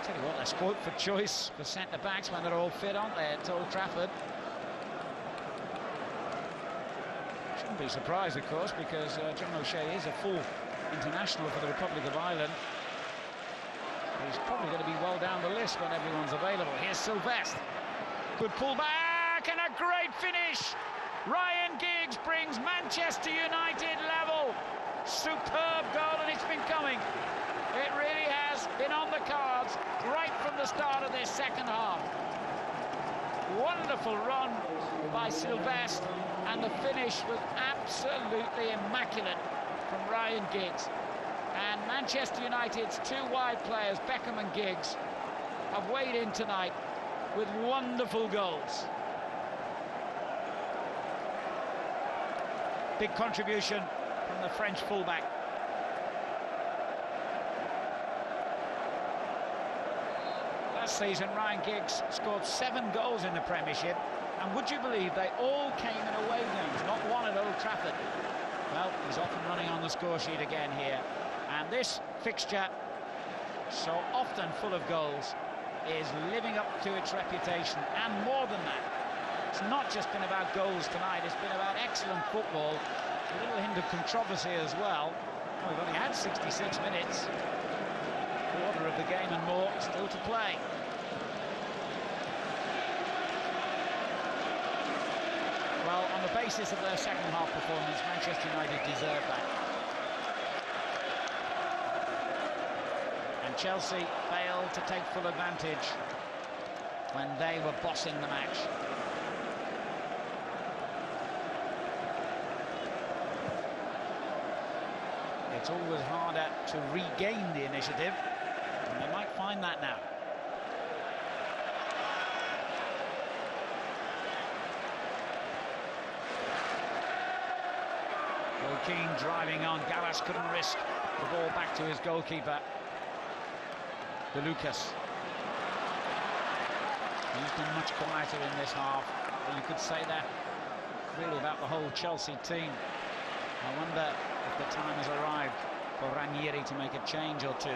Tell you what, they're spoilt for choice for centre-backs when they're all fit, aren't they, at Old Trafford? Shouldn't be surprised, of course, because John O'Shea is a full international for the Republic of Ireland. He's probably going to be well down the list when everyone's available. Here's Sylvestre. Good pull back and a great finish. Ryan Giggs brings Manchester United level. Superb goal, and it's been coming. It really has been on the cards right from the start of this second half. Wonderful run by Sylvestre, and the finish was absolutely immaculate from Ryan Giggs. And Manchester United's two wide players, Beckham and Giggs, have weighed in tonight with wonderful goals. Big contribution from the French fullback. Last season, Ryan Giggs scored 7 goals in the Premiership, and would you believe they all came in away games, not one at Old Trafford. Well, he's off and running on the score sheet again here, and this fixture, so often full of goals, is living up to its reputation, and more than that. It's not just been about goals tonight, it's been about excellent football. A little hint of controversy as well. We've only had 66 minutes. Quarter of the game and more still to play. Well, on the basis of their second half performance, Manchester United deserve that. And Chelsea failed to take full advantage when they were bossing the match. It's always harder to regain the initiative, and they might find that now. Keane driving on. Gallas couldn't risk the ball back to his goalkeeper, De Lucas. He's been much quieter in this half, but you could say that really about the whole Chelsea team. I wonder if the time has arrived for Ranieri to make a change or two.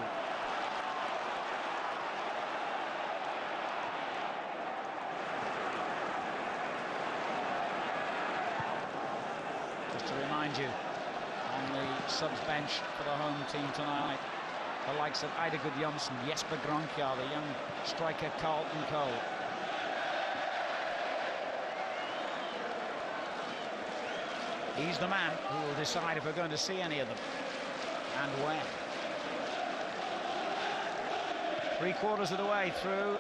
Just to remind you, on the subs bench for the home team tonight, the likes of Ida Gudjonsson, Jesper Gronkjar, the young striker Carlton Cole. He's the man who will decide if we're going to see any of them and when. 3/4 of the way through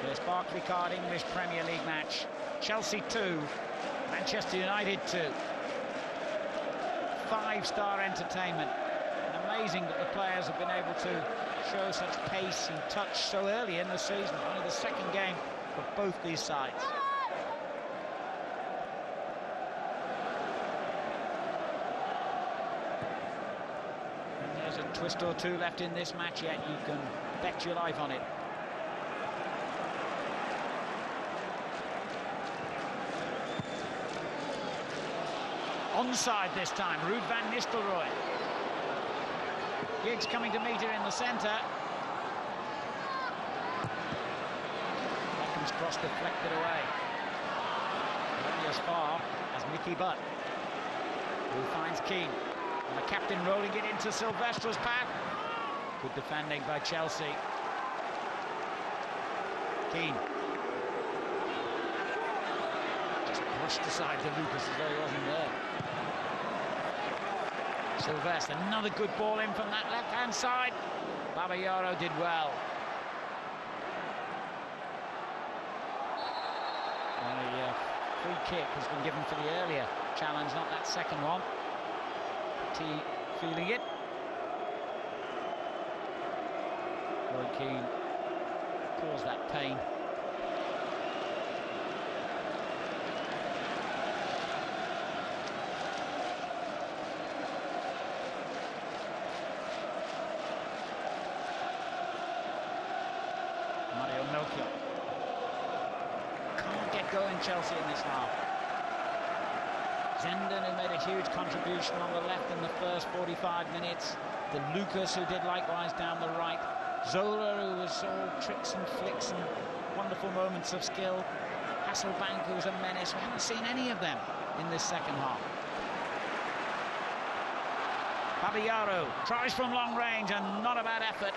this Barclaycard English Premier League match. Chelsea 2, Manchester United 2. 5-star entertainment. And amazing that the players have been able to show such pace and touch so early in the season. Only the second game of both these sides. And there's a twist or two left in this match yet. You can bet your life on it. Onside this time, Ruud van Nistelrooy. Giggs coming to meet her in the centre. Beckham's cross deflected away. Only as far as Mickey Butt, who finds Keane. And the captain rolling it into Silvestra's path. Good defending by Chelsea. Keane. Just brushed aside to Lucas as though he wasn't there. Silvestre, another good ball in from that left-hand side. Babayaro did well. And a free kick has been given for the earlier challenge, not that second one. T feeling it. Roy Keane caused that pain. Can't get going Chelsea in this half. Zenden, who made a huge contribution on the left in the first 45 minutes. De Lucas, who did likewise down the right. Zola, who was all tricks and flicks and wonderful moments of skill. Hasselbank, who was a menace. We haven't seen any of them in this second half. Babayaro tries from long range and not a bad effort.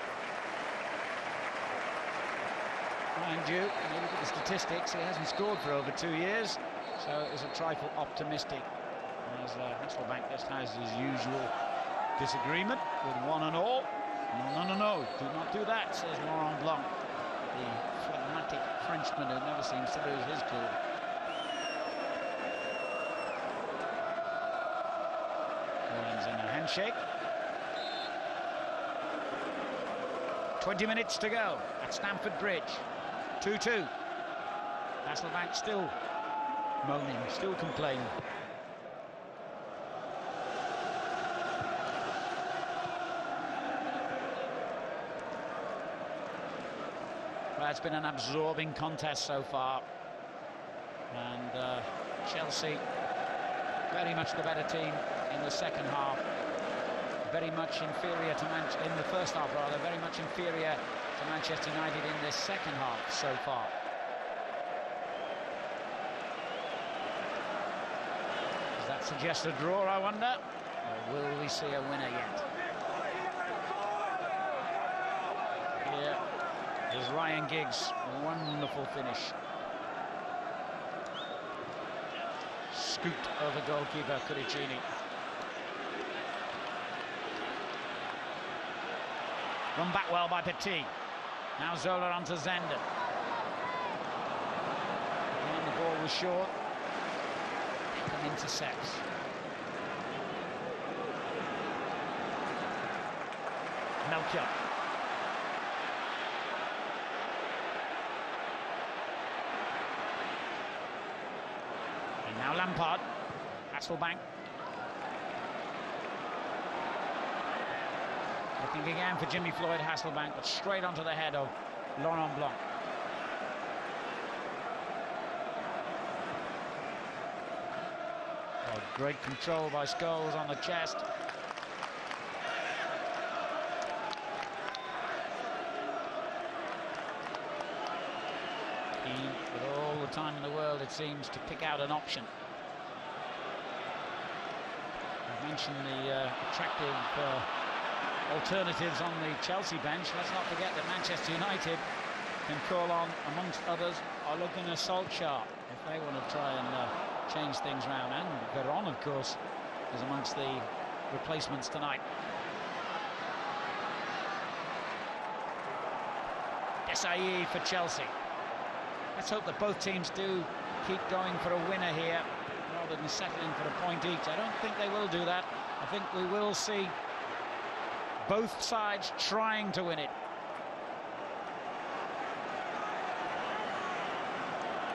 Mind you, when you look at the statistics, he hasn't scored for over 2 years, so it was a trifle optimistic. As Hasselbank just has his usual disagreement with one and all. No, do not do that, says Laurent Blanc, the phlegmatic Frenchman who never seems to lose his cool. Collins in a handshake. 20 minutes to go at Stamford Bridge. 2-2. Hasselbank still moaning, still complaining. Well, it's been an absorbing contest so far, and Chelsea very much the better team in the second half. Very much inferior to in the first half, rather, very much inferior to Manchester United in this second half so far. Does that suggest a draw, I wonder? Or will we see a winner yet? Here is Ryan Giggs. Wonderful finish. Scooped over goalkeeper Curicini. Run back well by Petit. Now Zola onto Zenden. And the ball was short. Beckham intercepts. Melchior. And now Lampard. Hasselbank. Looking again for Jimmy Floyd Hasselbank, but straight onto the head of Laurent Blanc. Oh, great control by Scholes on the chest. He, with all the time in the world, it seems, to pick out an option. I've mentioned the attractive alternatives on the Chelsea bench. Let's not forget that Manchester United can call on, amongst others, Ole Gunnar Solskjaer if they want to try and change things round. And Veron, of course, is amongst the replacements tonight. Desai for Chelsea. Let's hope that both teams do keep going for a winner here rather than settling for a point each. I don't think they will do that. I think we will see both sides trying to win it.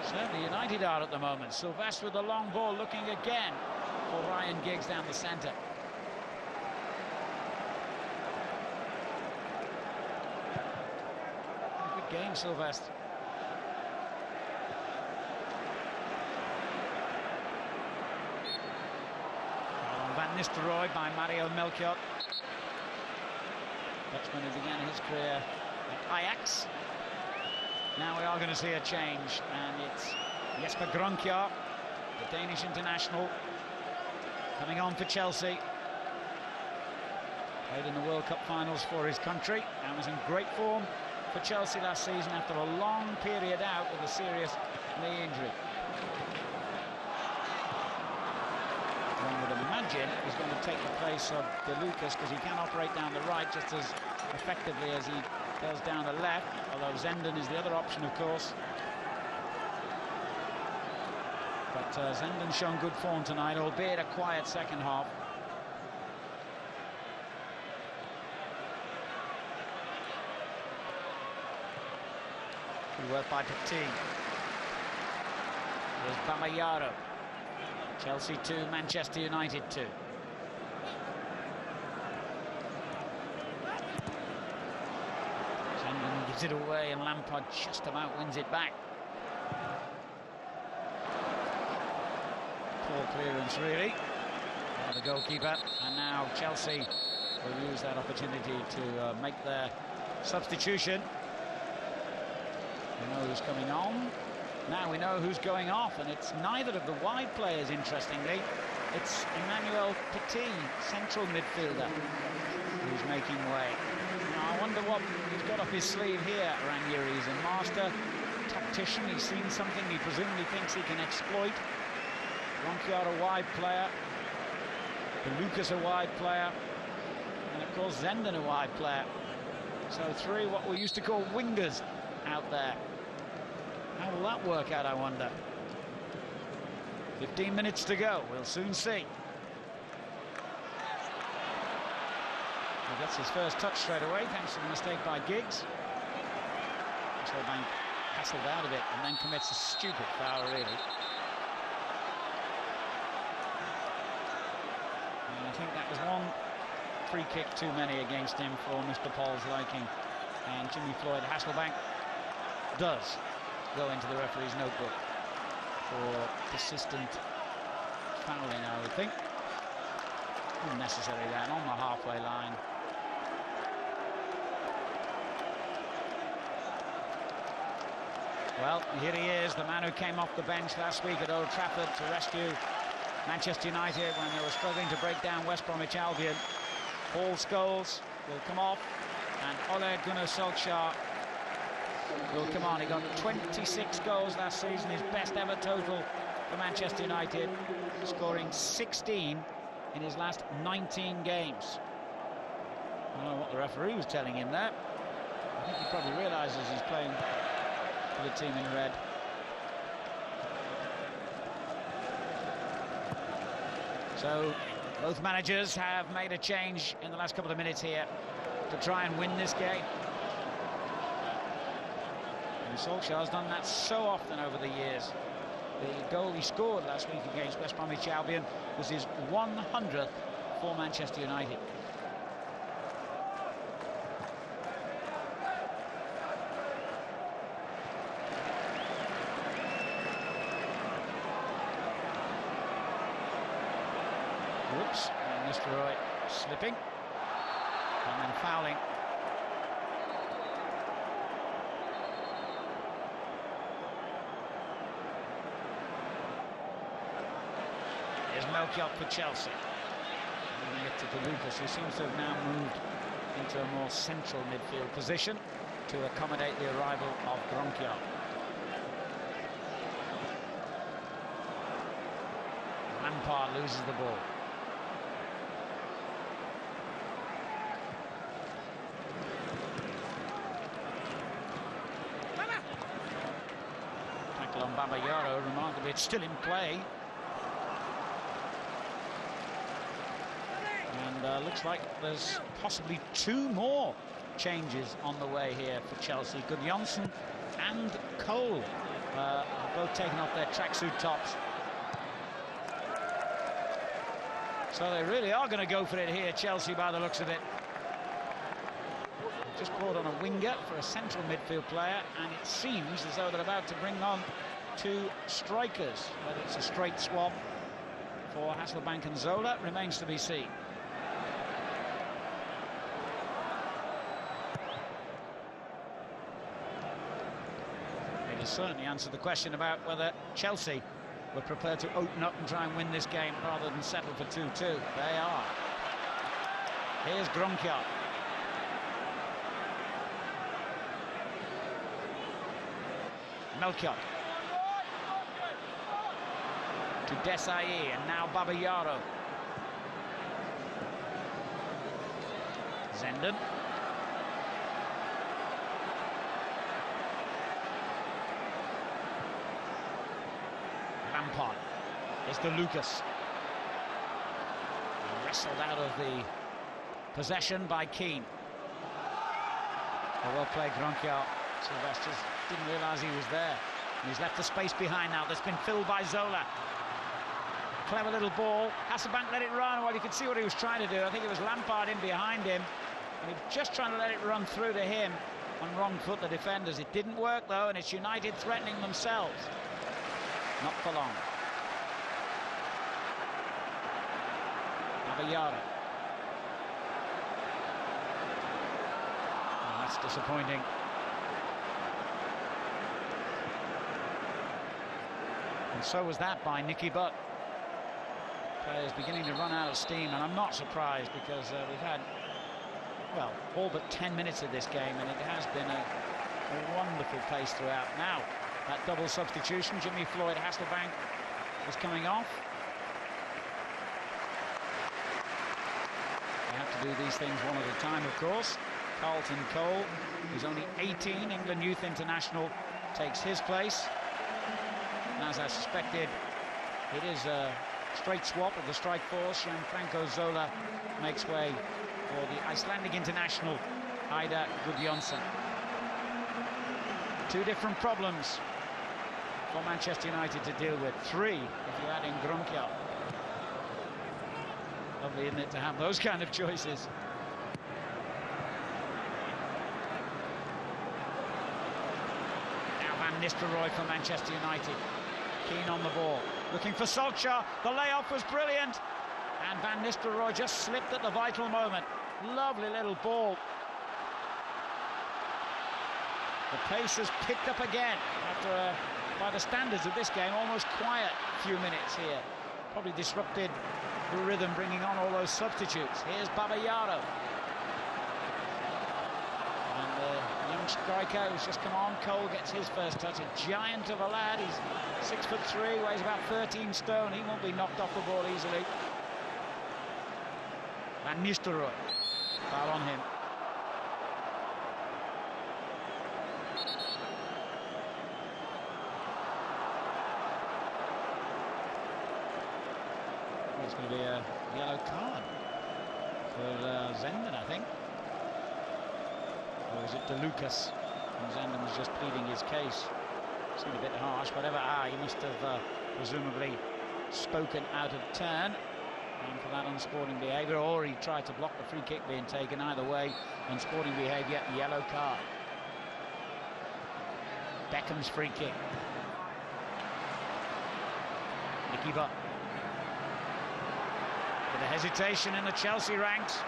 Certainly United are at the moment. Sylvestre with the long ball, looking again for Ryan Giggs down the centre. Good game, Sylvestre. Van Nistelrooy by Mario Melchiot. Dutchman who began his career at Ajax. Now we are going to see a change, and it's Jesper Gronkjaer, the Danish international, coming on for Chelsea. Played in the World Cup finals for his country and was in great form for Chelsea last season after a long period out with a serious knee injury. One would imagine he's going to take the place of De Lucas, because he can operate down the right just as effectively as he does down the left, although Zenden is the other option, of course. But Zenden's shown good form tonight, albeit a quiet second half. Good work by Petit. There's Bamayaro. Chelsea 2, Manchester United 2. Zenden gives it away, and Lampard just about wins it back. Poor clearance, really, by the goalkeeper. And now Chelsea will use that opportunity to make their substitution. We know who's coming on. Now we know who's going off, and it's neither of the wide players, interestingly. It's Emmanuel Petit, central midfielder, who's making way. Now I wonder what he's got up his sleeve here, Ranieri. He's a master tactician. He's seen something he presumably thinks he can exploit. Gronkjaer a wide player, De Lucas a wide player, and of course Zenden a wide player. So three what we used to call wingers out there. How will that work out, I wonder? 15 minutes to go, we'll soon see. He gets his first touch straight away, thanks to the mistake by Giggs. Bank hassled out of it and then commits a stupid foul, really. And I think that was one free kick too many against him for Mr. Paul's liking. And Jimmy Floyd Hasselbank does go into the referee's notebook for persistent fouling, I would think. Unnecessary then, on the halfway line. Well, here he is, the man who came off the bench last week at Old Trafford to rescue Manchester United when they were struggling to break down West Bromwich Albion. Paul Scholes will come off, and Ole Gunnar Solskjaer will come on. He got 26 goals last season, his best ever total for Manchester United, scoring 16 in his last 19 games. I don't know what the referee was telling him there. I think he probably realises he's playing for the team in red. So both managers have made a change in the last couple of minutes here to try and win this game. And Solskjaer's done that so often over the years. The goal he scored last week against West Bromwich Albion was his 100th for Manchester United. Whoops, and Nistelrooy slipping and then fouling. Melchiot for Chelsea. Moving it to De Lucas, who seems to have now moved into a more central midfield position to accommodate the arrival of Gronkjaer. Lampard loses the ball. Tackle on Babayaro, remarkably it's still in play. And looks like there's possibly 2 more changes on the way here for Chelsea. Gudjonsson and Cole have both taken off their tracksuit tops. So they really are going to go for it here, Chelsea, by the looks of it. Just brought on a winger for a central midfield player, and it seems as though they're about to bring on 2 strikers. Whether it's a straight swap for Hasselbank and Zola remains to be seen. It has certainly answered the question about whether Chelsea were prepared to open up and try and win this game rather than settle for 2-2. They are. Here's Gronkia. Melchiot. To Desailly, and now Babayaro. Zenden. Lampard. It's the Lucas. Wrestled out of the possession by Keane. A well played Gronkia. Sylvester didn't realise he was there. And he's left the space behind now. That's been filled by Zola. Clever little ball. Hasselbank let it run. Well, you could see what he was trying to do. I think it was Lampard in behind him. And he was just trying to let it run through to him on wrong foot, the defenders. It didn't work, though, and it's United threatening themselves. Not for long. Babayaro. Oh, that's disappointing. And so was that by Nicky Butt. Players beginning to run out of steam, and I'm not surprised because we've had, well, all but 10 minutes of this game, and it has been a wonderful pace throughout. Now, that double substitution, Jimmy Floyd Hasselbank is coming off. They have to do these things one at a time, of course. Carlton Cole, who's only 18, England Youth International, takes his place. And as I suspected, it is a straight swap of the strike force. Gianfranco Zola makes way for the Icelandic international, Ida Gudjonsson. 2 different problems for Manchester United to deal with. 3 if you add in Gronkia. Lovely, isn't it, to have those kind of choices. Now Van Nistelrooy for Manchester United. Keane on the ball, looking for Solskjaer. The layoff was brilliant, and Van Nistelrooy just slipped at the vital moment. Lovely little ball. The pace has picked up again after, by the standards of this game, almost quiet few minutes here. Probably disrupted the rhythm, bringing on all those substitutes. Here's Babayaro. And the young striker who's just come on, Cole gets his first touch. A giant of a lad. He's 6'3", weighs about 13 stone. He won't be knocked off the ball easily. Van Nistelrooy. Foul on him. It's going to be a yellow card for Zenden, I think. Or is it De Lucas? And Zenden was just pleading his case. Seemed a bit harsh, whatever. He must have presumably spoken out of turn and for that unsporting behaviour, or he tried to block the free kick being taken. Either way, unsporting behaviour, yellow card. Beckham's free kick. Nicky Butt. With a hesitation in the Chelsea ranks.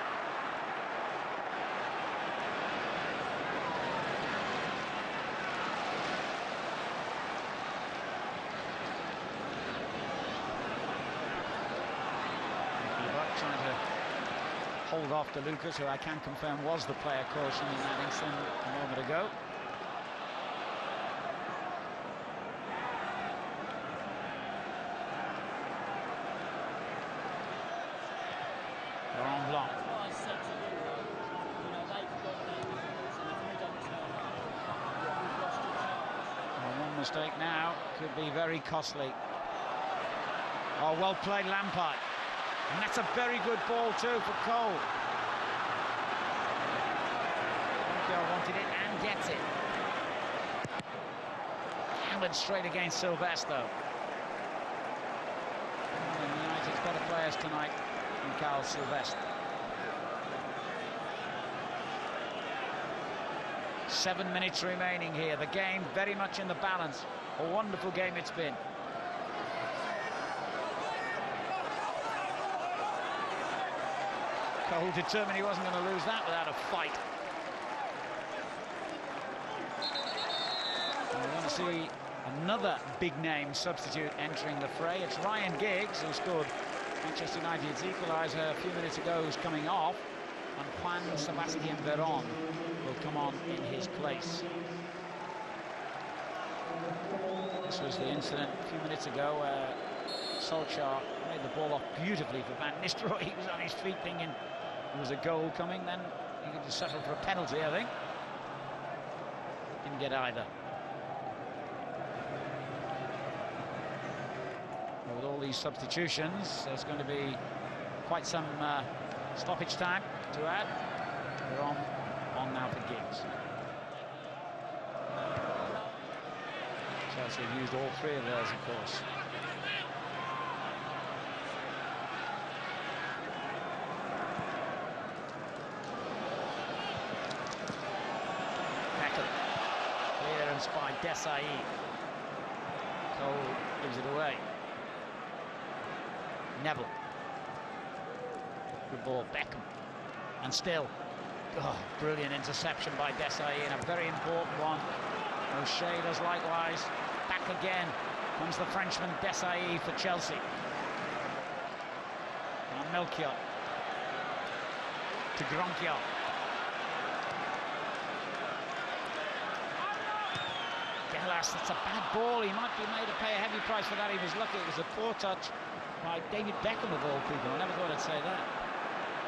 Trying to hold off to Lucas, who I can confirm was the player caution in that instant a moment ago. mistake now could be very costly. Oh, well played, Lampard. And that's a very good ball too for Cole. Wanted it and gets it. Hammered straight against Sylvester. United's better players tonight than Carl Sylvester. 7 minutes remaining here. The game very much in the balance. A wonderful game it's been. Cole determined he wasn't going to lose that without a fight. And we're going to see another big-name substitute entering the fray. It's Ryan Giggs, who scored Manchester United's equaliser a few minutes ago, who's coming off, and Juan Sebastian Veron will come on in his place. This was the incident a few minutes ago where Solskjaer made the ball off beautifully for Van Nistelrooy. He was on his feet thinking there was a goal coming, then he could just settle for a penalty, I think. Didn't get either. Well, with all these substitutions, there's going to be quite some stoppage time to add. We're on now for Giggs. Chelsea have used all three of theirs, of course. Beckham. Clearance by Desai. Cole gives it away. Neville. Good ball, Beckham. And still, brilliant interception by Desai, and a very important one. O'Shea does likewise. Back again comes the Frenchman Desai for Chelsea. And Melchior to Gronkier. Gallas, that's a bad ball. He might be made to pay a heavy price for that. He was lucky. It was a poor touch by David Beckham, of all people. I never thought I'd say that.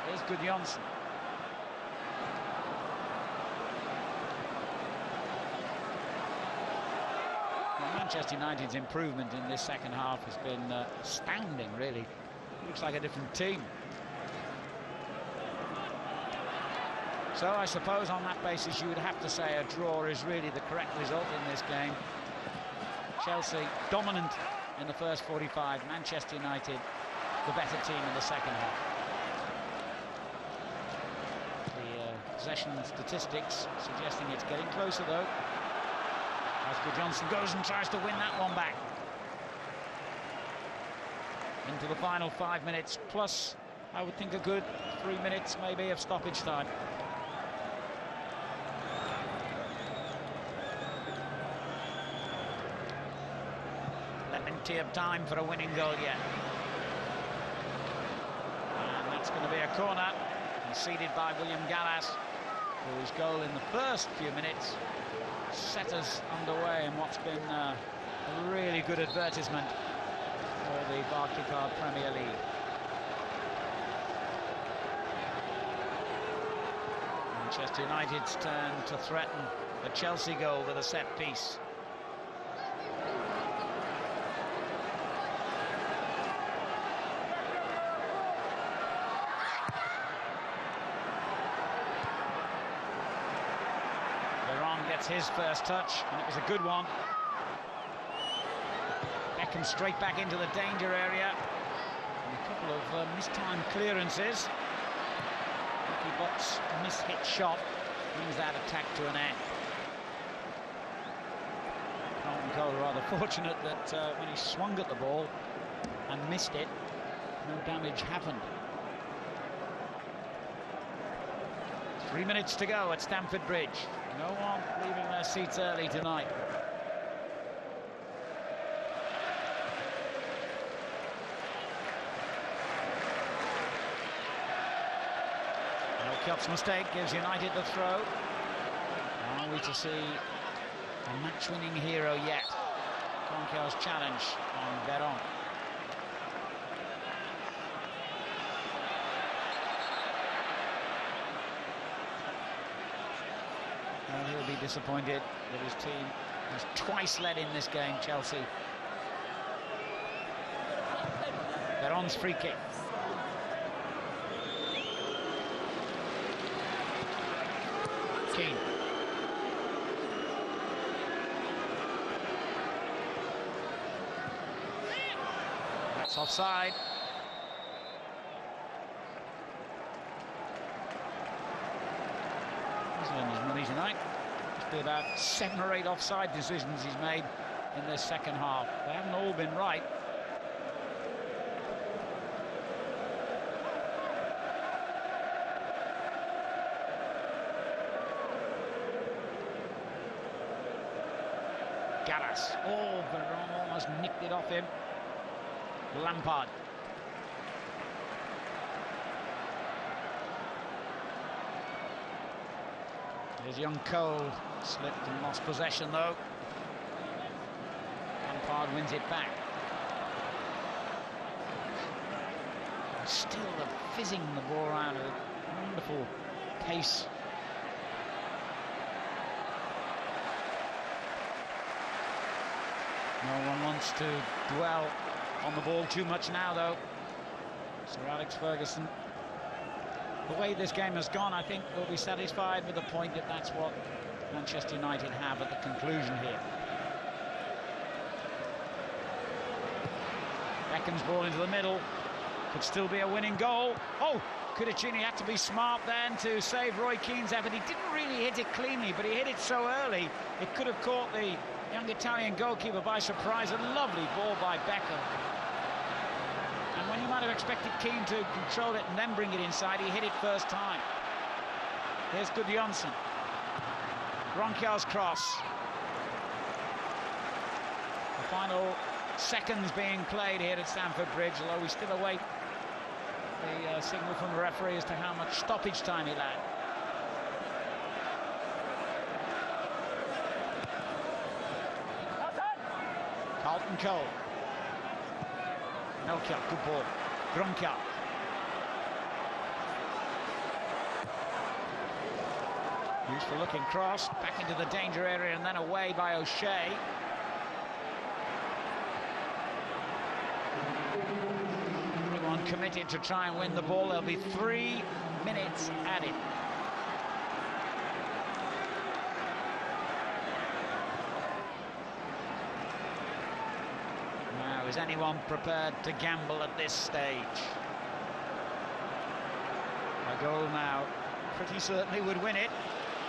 Here's Gudjonsson. Manchester United's improvement in this second half has been astounding, really. Looks like a different team. So I suppose on that basis you would have to say a draw is really the correct result in this game. Chelsea dominant in the first 45, Manchester United the better team in the second half. The possession statistics suggesting it's getting closer though. Johnson goes and tries to win that one back. Into the final 5 minutes, plus I would think a good 3 minutes maybe of stoppage time. Plenty of time for a winning goal yet. And that's going to be a corner, conceded by William Gallas, whose goal in the first few minutes set us underway in what's been a really good advertisement for the Barclaycard Premier League. Manchester United's turn to threaten the Chelsea goal with a set piece. His first touch, and it was a good one. Beckham straight back into the danger area. And a couple of mistimed clearances. Ricky Bott's mishit shot brings that attack to an end. Carlton Cole rather fortunate that when he swung at the ball and missed it, no damage happened. 3 minutes to go at Stamford Bridge. No one leaving their seats early tonight. Melchior's mistake gives United the throw. Are we to see a match-winning hero yet? Conquer's challenge on Veron. He'll be disappointed that his team He's twice led in this game, Chelsea. Veron's free kick. Keane. That's offside. He's earned his money tonight. Must be about 7 or 8 offside decisions he's made in this second half. They haven't all been right. Gallas. Oh, Veron almost nicked it off him. Lampard. There's young Cole. Slipped and lost possession, though. Lampard wins it back. Still fizzing the ball around at a wonderful pace. No one wants to dwell on the ball too much now, though. Sir Alex Ferguson, the way this game has gone, I think we'll be satisfied with the point if that's what Manchester United have at the conclusion here. Beckham's ball into the middle. Could still be a winning goal. Oh, Cudicini had to be smart then to save Roy Keane's effort. He didn't really hit it cleanly, but he hit it so early, it could have caught the young Italian goalkeeper by surprise. A lovely ball by Beckham. And when you might have expected Keane to control it and then bring it inside, he hit it first time. Here's Gudjonsson. Ronquil's cross. The final seconds being played here at Stamford Bridge, although we still await the signal from the referee as to how much stoppage time he'll add. Carlton Cole. Melchior, good ball. Ronquil. Useful looking cross, back into the danger area and then away by O'Shea. Everyone committed to try and win the ball. There'll be 3 minutes added. Now, is anyone prepared to gamble at this stage? A goal now pretty certainly would win it.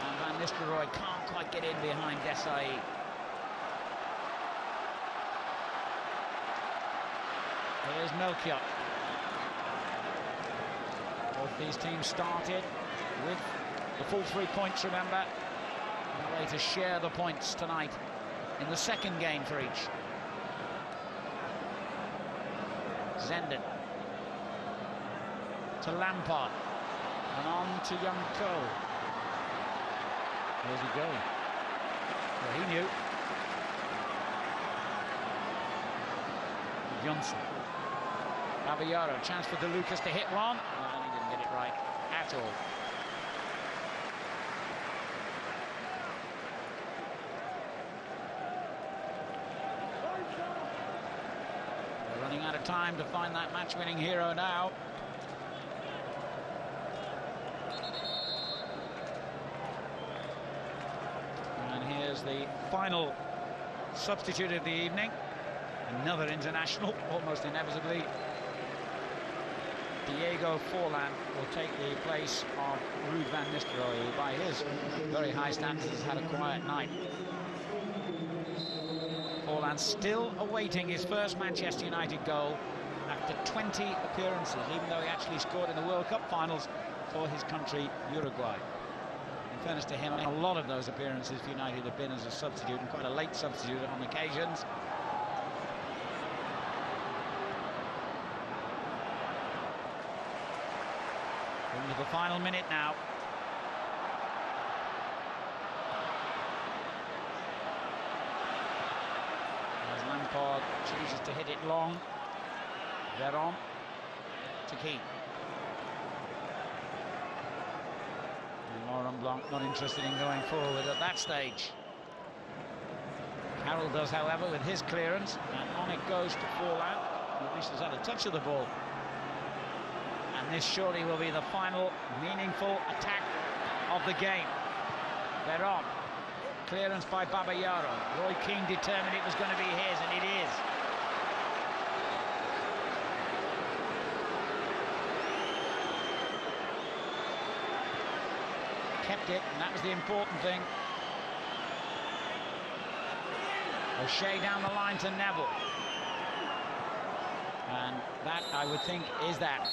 And Van Nistelrooy can't quite get in behind Desai. Here's Melchior. Both these teams started with the full 3 points, remember. A way to share the points tonight in the second game for each. Zenden. To Lampard. And on to young Cole. Where's he going? Well, he knew. Johnson. Caballero, chance for De Lucas to hit one. And he didn't get it right at all. They're running out of time to find that match-winning hero now. The final substitute of the evening, another international, almost inevitably. Diego Forlan will take the place of Ruud van Nistelrooy, who by his very high standards has had a quiet night. Forlan still awaiting his first Manchester United goal after 20 appearances, even though he actually scored in the World Cup finals for his country, Uruguay. In fairness to him, a lot of those appearances for United have been as a substitute, and quite a late substitute on occasions. Into the final minute now. As Lampard chooses to hit it long. Veron to Keane. Laurent Blanc not interested in going forward at that stage. Harold does, however, with his clearance, and on it goes to fall out. At least he's had a touch of the ball. And this surely will be the final meaningful attack of the game. They're on. Clearance by Babayaro. Roy Keane determined it was going to be his, and it is. Kept it, and that was the important thing. O'Shea down the line to Neville. And that, I would think, is that.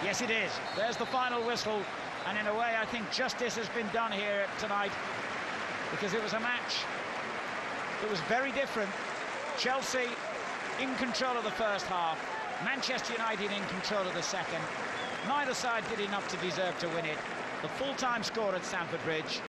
Yes, it is. There's the final whistle. And in a way, I think justice has been done here tonight, because it was a match that was very different. Chelsea in control of the first half. Manchester United in control of the second. Neither side did enough to deserve to win it. The full-time score at Stamford Bridge.